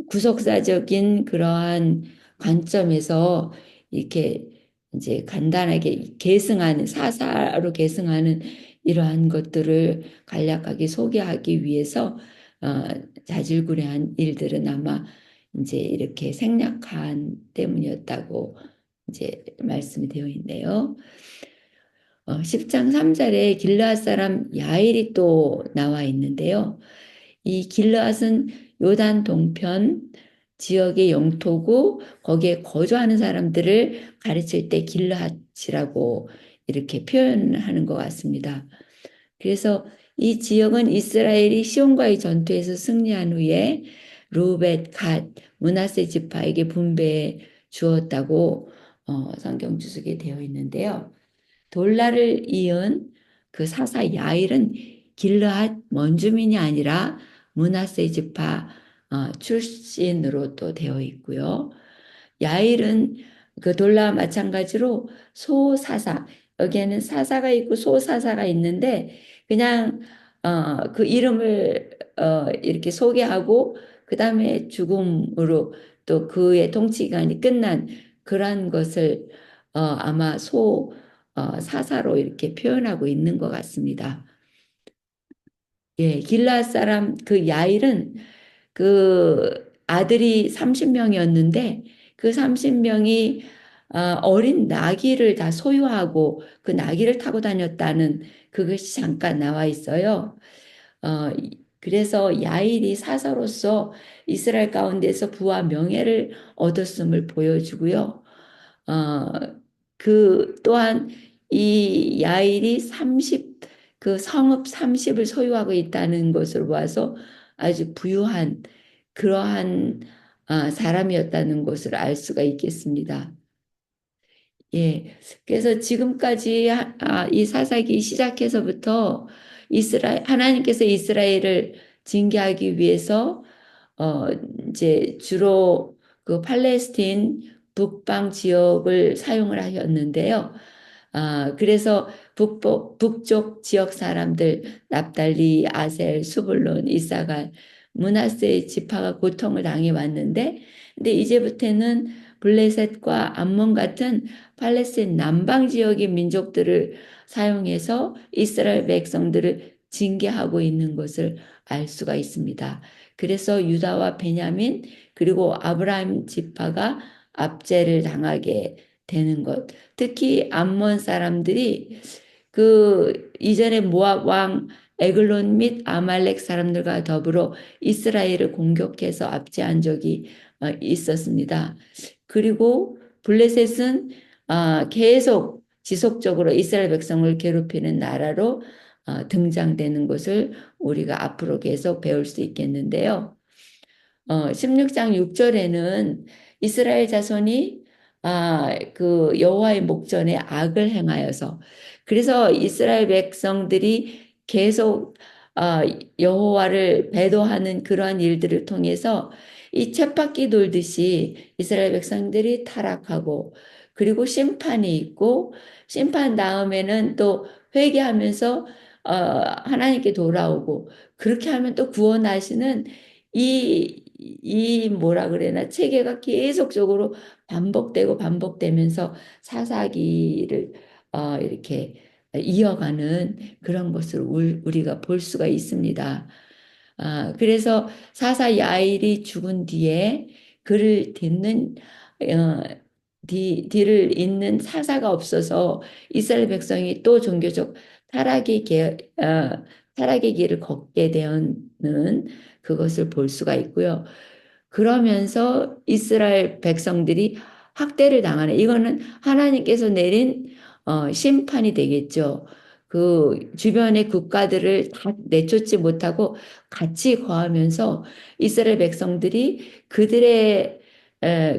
구속사적인 그러한 관점에서 이렇게 이제 간단하게 계승하는 사사로 계승하는 이러한 것들을 간략하게 소개하기 위해서 자질구레한 일들은 아마 이제 이렇게 생략한 때문이었다고 이제 말씀이 되어 있네요. 10장 3절에 길르앗 사람 야일이 또 나와 있는데요. 이 길르앗은 요단 동편 지역의 영토고 거기에 거주하는 사람들을 가르칠 때 길르앗이라고 이렇게 표현하는 것 같습니다. 그래서 이 지역은 이스라엘이 시온과의 전투에서 승리한 후에 루벳, 갓, 므낫세 지파에게 분배해 주었다고 성경 주석에 되어 있는데요. 돌라를 이은 그 사사 야일은 길르앗 원주민이 아니라 므낫세 지파 출신으로 또 되어 있고요. 야일은 그 돌라와 마찬가지로 소사사, 여기에는 사사가 있고 소사사가 있는데 그냥 그 이름을 이렇게 소개하고 그 다음에 죽음으로 또 그의 통치 기간이 끝난 그러한 것을 아마 사사로 이렇게 표현하고 있는 것 같습니다. 예, 길르앗 사람 그 야일은 그 아들이 30명이었는데 그 30명이 어린 나귀를 다 소유하고 그 나귀를 타고 다녔다는 그것이 잠깐 나와 있어요. 그래서 야일이 사사로서 이스라엘 가운데서 부와 명예를 얻었음을 보여주고요. 그 또한 이 야일이 그 성읍 30을 소유하고 있다는 것을 보아서 아주 부유한 그러한 사람이었다는 것을 알 수가 있겠습니다. 예, 그래서 지금까지 이 사사기 시작해서부터 하나님께서 이스라엘을 징계하기 위해서 이제 주로 그 팔레스틴 북방 지역을 사용을 하셨는데요. 그래서 북쪽 지역 사람들 납달리, 아셀, 수불론, 이사갈, 므낫세 지파가 고통을 당해 왔는데, 근데 이제부터는 블레셋과 암몬 같은 팔레스타인 남방 지역의 민족들을 사용해서 이스라엘 백성들을 징계하고 있는 것을 알 수가 있습니다. 그래서 유다와 베냐민 그리고 아브라함 지파가 압제를 당하게 되는 것. 특히 암몬 사람들이 그 이전에 모압 왕 에글론 및 아말렉 사람들과 더불어 이스라엘을 공격해서 압제한 적이 있었습니다. 그리고 블레셋은 계속 지속적으로 이스라엘 백성을 괴롭히는 나라로 등장되는 것을 우리가 앞으로 계속 배울 수 있겠는데요. 16장 6절에는 이스라엘 자손이 그 여호와의 목전에 악을 행하여서 그래서 이스라엘 백성들이 계속 아, 여호와를 배도하는 그러한 일들을 통해서 이 쳇바퀴 돌듯이 이스라엘 백성들이 타락하고 그리고 심판이 있고 심판 다음에는 또 회개하면서 하나님께 돌아오고 그렇게 하면 또 구원하시는 이 뭐라 그래나 체계가 계속적으로 반복되고 반복되면서 사사기를 이렇게 이어가는 그런 것을 우리가 볼 수가 있습니다. 그래서 사사 야일이 죽은 뒤에 그를 뒤를 잇는 사사가 없어서 이스라엘 백성이 또 종교적 타락의 길을 걷게 되는 그것을 볼 수가 있고요. 그러면서 이스라엘 백성들이 학대를 당하는 이거는 하나님께서 내린 심판이 되겠죠. 그 주변의 국가들을 다 내쫓지 못하고 같이 거하면서 이스라엘 백성들이 그들의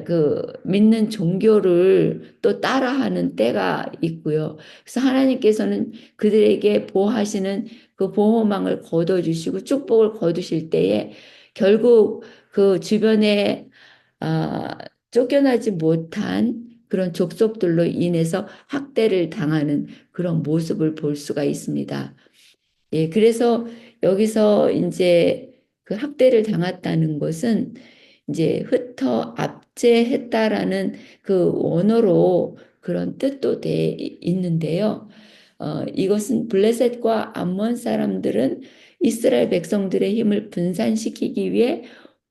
그 믿는 종교를 또 따라하는 때가 있고요. 그래서 하나님께서는 그들에게 보호하시는 그 보호망을 거둬주시고 축복을 거두실 때에 결국 그 주변에 쫓겨나지 못한 그런 족속들로 인해서 학대를 당하는 그런 모습을 볼 수가 있습니다. 예, 그래서 여기서 이제 그 학대를 당했다는 것은 이제 흩어 압제했다라는 그 원어로 그런 뜻도 돼 있는데요. 이것은 블레셋과 암몬 사람들은 이스라엘 백성들의 힘을 분산시키기 위해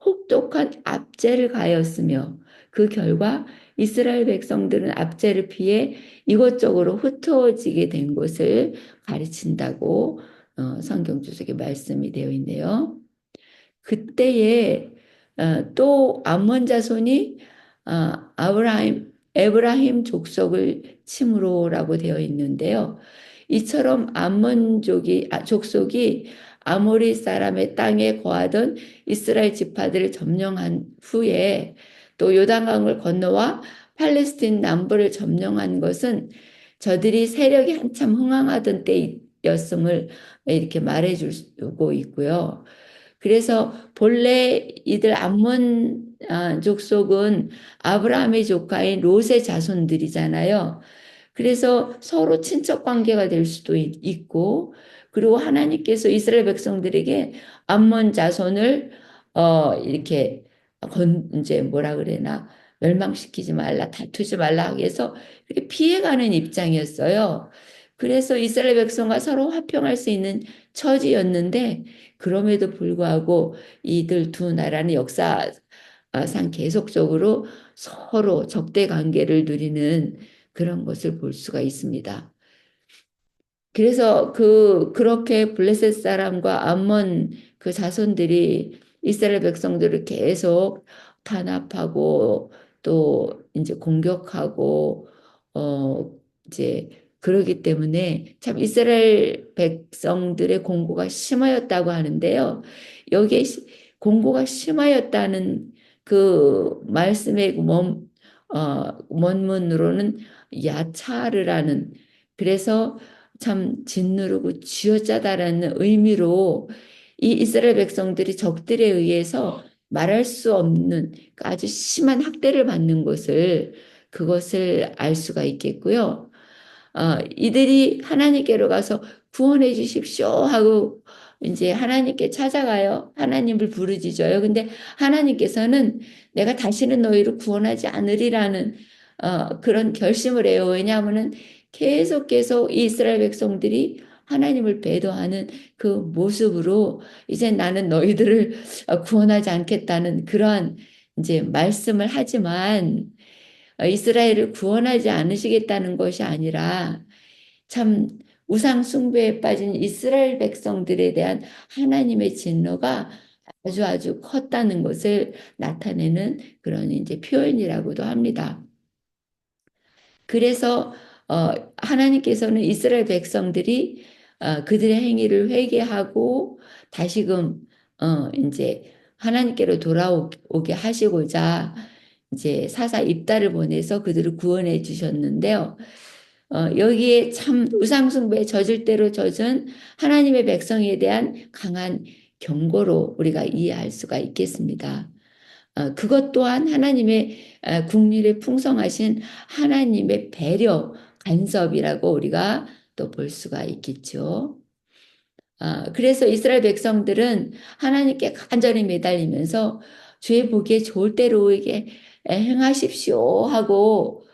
혹독한 압제를 가하였으며 그 결과 이스라엘 백성들은 압제를 피해 이곳저곳으로 흩어지게 된 것을 가르친다고 성경 주석에 말씀이 되어 있네요. 그때에 또 암몬 자손이 에브라임 족속을 침으로라고 되어 있는데요. 이처럼 족속이 아모리 사람의 땅에 거하던 이스라엘 지파들을 점령한 후에 또 요단강을 건너와 팔레스틴 남부를 점령한 것은 저들이 세력이 한참 흥황하던 때였음을 이렇게 말해주고 있고요. 그래서 본래 이들 암몬 족속은 아브라함의 조카인 롯의 자손들이잖아요. 그래서 서로 친척 관계가 될 수도 있고, 그리고 하나님께서 이스라엘 백성들에게 암몬 자손을 이렇게 이제 뭐라 그래나 멸망시키지 말라, 다투지 말라 해서 이렇게 피해가는 입장이었어요. 그래서 이스라엘 백성과 서로 화평할 수 있는 처지였는데 그럼에도 불구하고 이들 두 나라는 역사상 계속적으로 서로 적대 관계를 누리는 그런 것을 볼 수가 있습니다. 그래서 그렇게 블레셋 사람과 암몬 그 자손들이 이스라엘 백성들을 계속 탄압하고 또 이제 공격하고 이제 그러기 때문에 참 이스라엘 백성들의 공고가 심하였다고 하는데요. 여기에 공고가 심하였다는 그 말씀의 원문으로는 야차르라는 그래서 참 짓누르고 쥐어짜다라는 의미로 이 이스라엘 백성들이 적들에 의해서 말할 수 없는 아주 심한 학대를 받는 그것을 알 수가 있겠고요. 이들이 하나님께로 가서 구원해 주십시오 하고 이제 하나님께 찾아가요. 하나님을 부르짖어요. 근데 하나님께서는 내가 다시는 너희를 구원하지 않으리라는 그런 결심을 해요. 왜냐하면은 계속 이스라엘 백성들이 하나님을 배도하는 그 모습으로 이제 나는 너희들을 구원하지 않겠다는 그러한 이제 말씀을 하지만 이스라엘을 구원하지 않으시겠다는 것이 아니라 참 우상 숭배에 빠진 이스라엘 백성들에 대한 하나님의 진노가 아주 컸다는 것을 나타내는 그런 이제 표현이라고도 합니다. 그래서 하나님께서는 이스라엘 백성들이 그들의 행위를 회개하고 다시금 이제 하나님께로 돌아오게 하시고자 이제 사사 입다를 보내서 그들을 구원해 주셨는데요. 여기에 참 우상숭배에 젖을 대로 젖은 하나님의 백성에 대한 강한 경고로 우리가 이해할 수가 있겠습니다. 그것 또한 하나님의 국률에 풍성하신 하나님의 배려, 간섭이라고 우리가 또 볼 수가 있겠죠. 그래서 이스라엘 백성들은 하나님께 간절히 매달리면서 주의 보기에 좋을 대로 이게 행하십시오 하고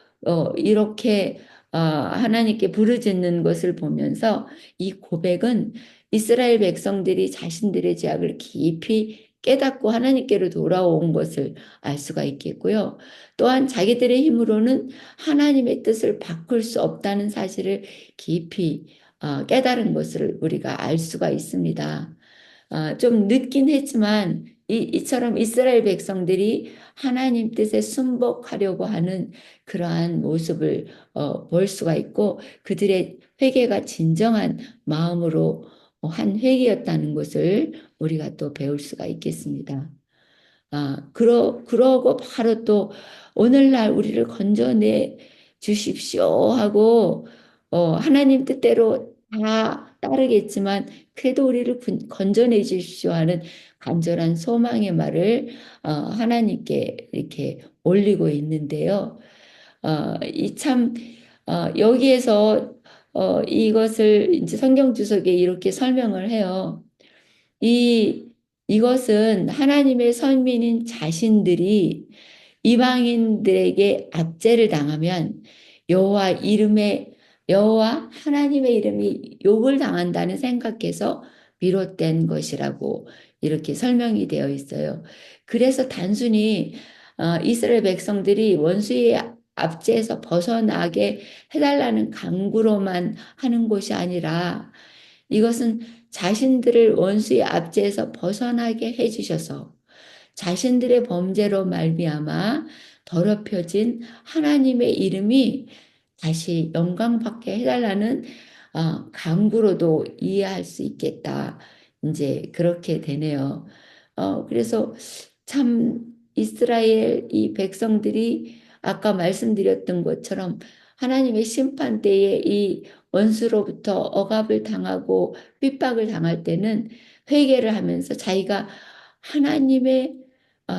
이렇게 하나님께 부르짖는 것을 보면서 이 고백은 이스라엘 백성들이 자신들의 죄악을 깊이 깨닫고 하나님께로 돌아온 것을 알 수가 있겠고요. 또한 자기들의 힘으로는 하나님의 뜻을 바꿀 수 없다는 사실을 깊이 깨달은 것을 우리가 알 수가 있습니다. 좀 늦긴 했지만 이처럼 이스라엘 백성들이 하나님 뜻에 순복하려고 하는 그러한 모습을 볼 수가 있고 그들의 회개가 진정한 마음으로 한 회개였다는 것을 우리가 또 배울 수가 있겠습니다. 그러고 바로 또 오늘날 우리를 건져내 주십시오 하고 하나님 뜻대로 다 따르겠지만 그래도 우리를 건져내 주십시오 하는 간절한 소망의 말을 하나님께 이렇게 올리고 있는데요. 여기에서 이것을 이제 성경 주석에 이렇게 설명을 해요. 이것은 하나님의 선민인 자신들이 이방인들에게 압제를 당하면 여호와 하나님의 이름이 욕을 당한다는 생각해서 비롯된 것이라고 이렇게 설명이 되어 있어요. 그래서 단순히 이스라엘 백성들이 원수의 압제에서 벗어나게 해달라는 간구로만 하는 것이 아니라 이것은 자신들을 원수의 압제에서 벗어나게 해주셔서 자신들의 범죄로 말미암아 더럽혀진 하나님의 이름이 다시 영광받게 해달라는 간구로도 이해할 수 있겠다. 이제 그렇게 되네요. 그래서 참 이스라엘 이 백성들이 아까 말씀드렸던 것처럼 하나님의 심판 때에 이 원수로부터 억압을 당하고 핍박을 당할 때는 회개를 하면서 자기가 하나님의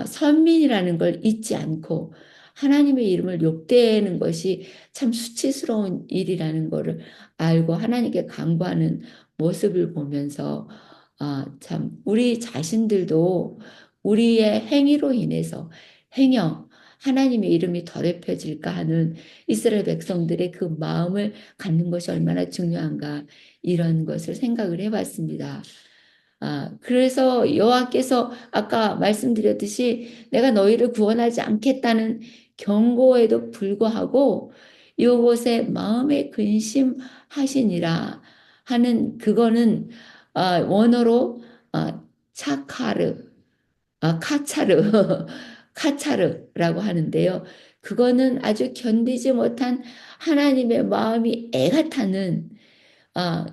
선민이라는 걸 잊지 않고 하나님의 이름을 욕되는 것이 참 수치스러운 일이라는 것을 알고 하나님께 간구하는 모습을 보면서 참 우리 자신들도 우리의 행위로 인해서 하나님의 이름이 더럽혀질까 하는 이스라엘 백성들의 그 마음을 갖는 것이 얼마나 중요한가 이런 것을 생각을 해봤습니다. 그래서 여호와께서 아까 말씀드렸듯이 내가 너희를 구원하지 않겠다는 경고에도 불구하고 이곳에 마음에 근심하시니라 하는 그거는 원어로 차카르, 카차르, 카차르라고 하는데요. 그거는 아주 견디지 못한 하나님의 마음이 애가 타는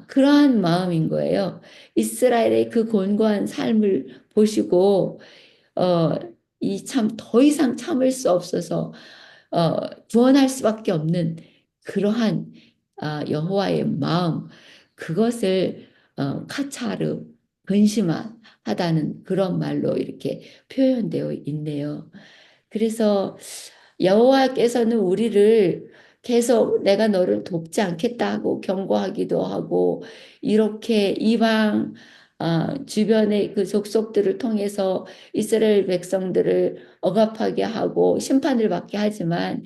그러한 마음인 거예요. 이스라엘의 그 곤고한 삶을 보시고 이 참 더 이상 참을 수 없어서 구원할 수밖에 없는 그러한 여호와의 마음 그것을 카차르 근심하다는 그런 말로 이렇게 표현되어 있네요. 그래서 여호와께서는 우리를 계속 내가 너를 돕지 않겠다 하고 경고하기도 하고 이렇게 이방 주변의 그 족속들을 통해서 이스라엘 백성들을 억압하게 하고 심판을 받게 하지만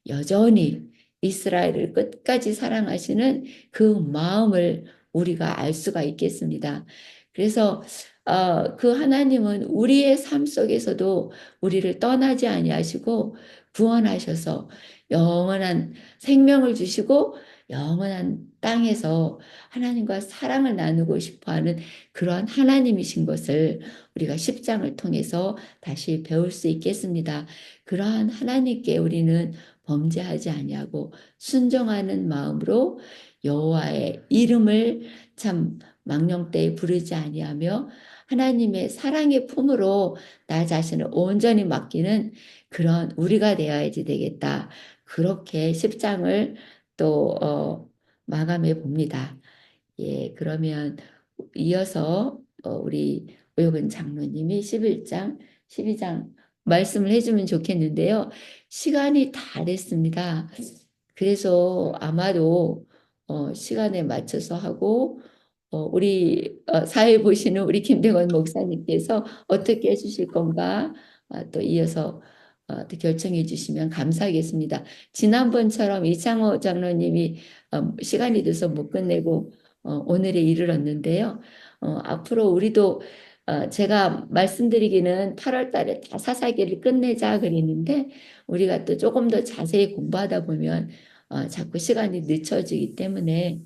여전히 이스라엘을 끝까지 사랑하시는 그 마음을 우리가 알 수가 있겠습니다. 그래서 그 하나님은 우리의 삶 속에서도 우리를 떠나지 아니하시고 구원하셔서 영원한 생명을 주시고 영원한 땅에서 하나님과 사랑을 나누고 싶어하는 그러한 하나님이신 것을 우리가 10장을 통해서 다시 배울 수 있겠습니다. 그러한 하나님께 우리는 범죄하지 아니하고 순종하는 마음으로 여호와의 이름을 참 망령되이 부르지 아니하며 하나님의 사랑의 품으로 나 자신을 온전히 맡기는 그런 우리가 되어야지 되겠다. 그렇게 10장을 또 마감해 봅니다. 예, 그러면 이어서 우리 오영근 장로님이 11장, 12장 말씀을 해주면 좋겠는데요. 시간이 다 됐습니다. 그래서 아마도 시간에 맞춰서 하고 우리 사회 보시는 우리 김병원 목사님께서 어떻게 해주실 건가 또 이어서 또 결정해 주시면 감사하겠습니다. 지난번처럼 이창호 장로님이 시간이 돼서 못 끝내고 오늘에 이르렀는데요. 앞으로 우리도 제가 말씀드리기는 8월 달에 다 사사기를 끝내자 그랬는데 우리가 또 조금 더 자세히 공부하다 보면 자꾸 시간이 늦춰지기 때문에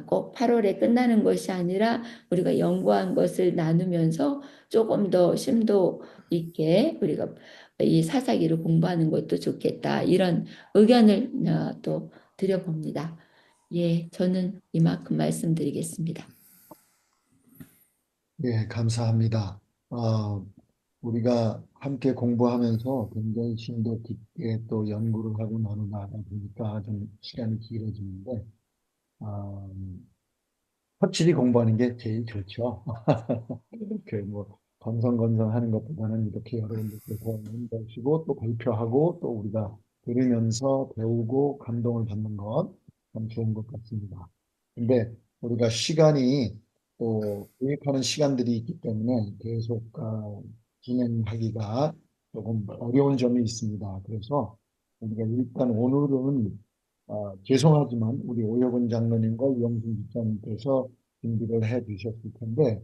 꼭 8월에 끝나는 것이 아니라 우리가 연구한 것을 나누면서 조금 더 심도 있게 우리가 이 사사기를 공부하는 것도 좋겠다. 이런 의견을 또 드려봅니다. 예, 저는 이만큼 말씀드리겠습니다. 예, 감사합니다. 우리가 함께 공부하면서 굉장히 심도 깊게 또 연구를 하고 나누다 보니까 좀 시간이 길어지는데, 아, 확실히 공부하는 게 제일 좋죠. 뭐 건성건성하는 것보다는 이렇게 여러분들께서 연구하시고 또 발표하고 또 우리가 들으면서 배우고 감동을 받는 것 참 좋은 것 같습니다. 근데 우리가 시간이 또 계획하는 시간들이 있기 때문에 계속 진행하기가 조금 어려운 점이 있습니다. 그래서 우리가 일단 오늘은 죄송하지만 우리 오여근 장로님과 이영순 집사님께서 준비를 해 주셨을 텐데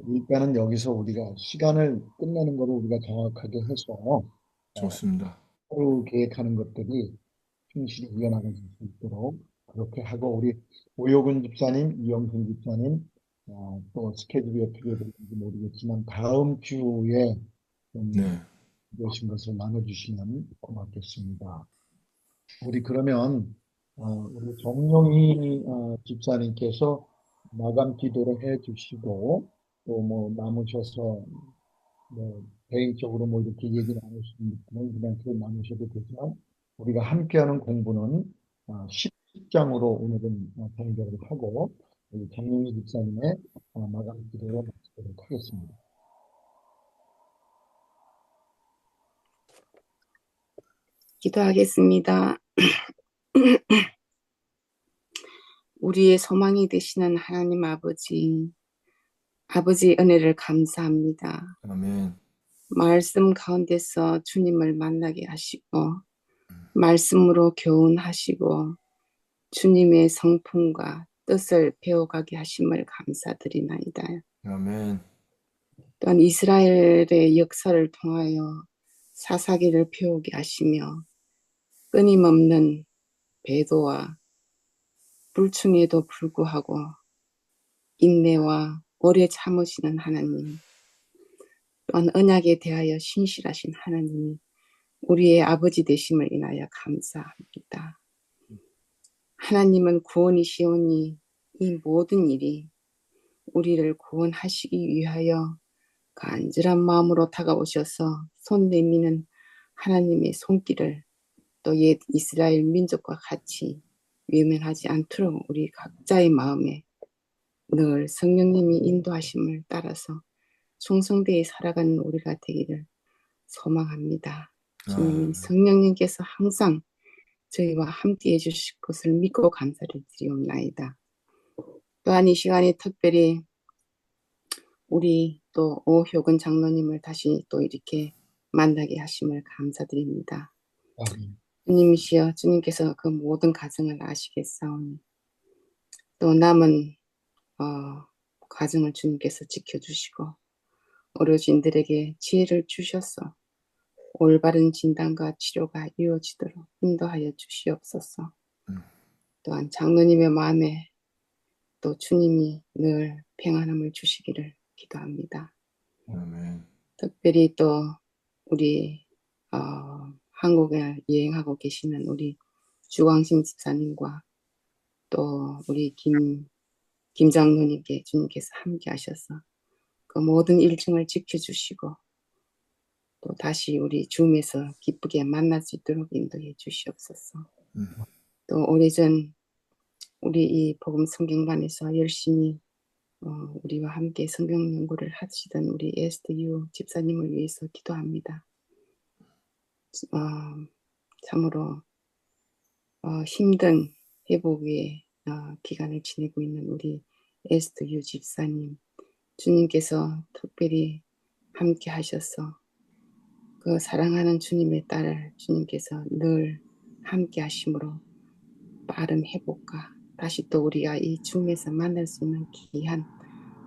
일단은 여기서 우리가 시간을 끝내는 거를 우리가 정확하게 해서 좋습니다. 서로 계획하는 것들이 충실히 이어나갈 수 있도록 그렇게 하고 우리 오여근 집사님, 이영순 집사님 또 스케줄이 어떻게 될지 모르겠지만 다음 주에 좀 네. 오신 것을 나눠주시면 고맙겠습니다. 우리 그러면 우리 정용희 집사님께서 마감 기도를 해 주시고 또 뭐 남으셔서 뭐 개인적으로 뭐 이렇게 얘기 나누시는 분은 그냥 그 나누셔도 되지만 우리가 함께하는 공부는 10장으로 오늘은 단결을 하고 우리 정용희 집사님의 마감 기도로 마치도록 하겠습니다. 기도하겠습니다. 우리의 소망이 되시는 하나님 아버지, 아버지 은혜를 감사합니다. 아멘. 말씀 가운데서 주님을 만나게 하시고 말씀으로 교훈하시고 주님의 성품과 뜻을 배워가게 하심을 감사드리나이다. 아멘. 또한 이스라엘의 역사를 통하여 사사기를 배우게 하시며 끊임없는 배도와 불충에도 불구하고 인내와 오래 참으시는 하나님, 또한 언약에 대하여 신실하신 하나님이 우리의 아버지 되심을 인하여 감사합니다. 하나님은 구원이시오니 이 모든 일이 우리를 구원하시기 위하여 간절한 마음으로 다가오셔서 손 내미는 하나님의 손길을 또 옛 이스라엘 민족과 같이 외면하지 않도록 우리 각자의 마음에 늘 성령님이 인도하심을 따라서 충성되이 살아가는 우리가 되기를 소망합니다. 주님, 성령님께서 항상 저희와 함께 해주실 것을 믿고 감사를 드리옵나이다. 또한 이 시간에 특별히 우리 또 오효근 장로님을 다시 또 이렇게 만나게 하심을 감사드립니다. 주님이시여, 주님께서 그 모든 가정을 아시겠사오니 또 남은 가정을 주님께서 지켜주시고 어르신들에게 지혜를 주셔서 올바른 진단과 치료가 이루어지도록 인도하여 주시옵소서. 또한 장로님의 마음에 또 주님이 늘 평안함을 주시기를 기도합니다. 아멘. 특별히 또 우리 한국에 여행하고 계시는 우리 주광심 집사님과 또 우리 김 장로님께 주님께서 함께 하셔서 그 모든 일정을 지켜주시고 또 다시 우리 줌에서 기쁘게 만날 수 있도록 인도해 주시옵소서. 또 오래전 우리 이 복음 성경반에서 열심히 우리와 함께 성경 연구를 하시던 우리 에스더 집사님을 위해서 기도합니다. 참으로 힘든 회복의 기간을 지내고 있는 우리 에스더 집사님, 주님께서 특별히 함께 하셔서 그 사랑하는 주님의 딸을 주님께서 늘 함께 하심으로 빠른 회복과 다시 또 우리가 이 줌에서 만날 수 있는 귀한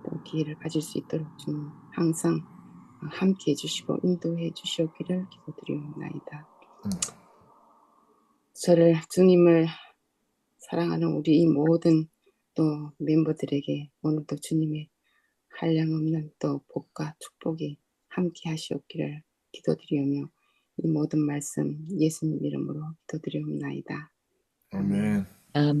또 기회를 가질 수 있도록 주님 항상 함께 해주시고 인도해 주시옵기를 기도드리옵나이다. 저를 주님을 사랑하는 우리 이 모든 또 멤버들에게 오늘도 주님의 한량없는 또 복과 축복이 함께 하시옵기를 기도드리오며 이 모든 말씀 예수님 이름으로 기도드리옵나이다. 아멘. 아멘.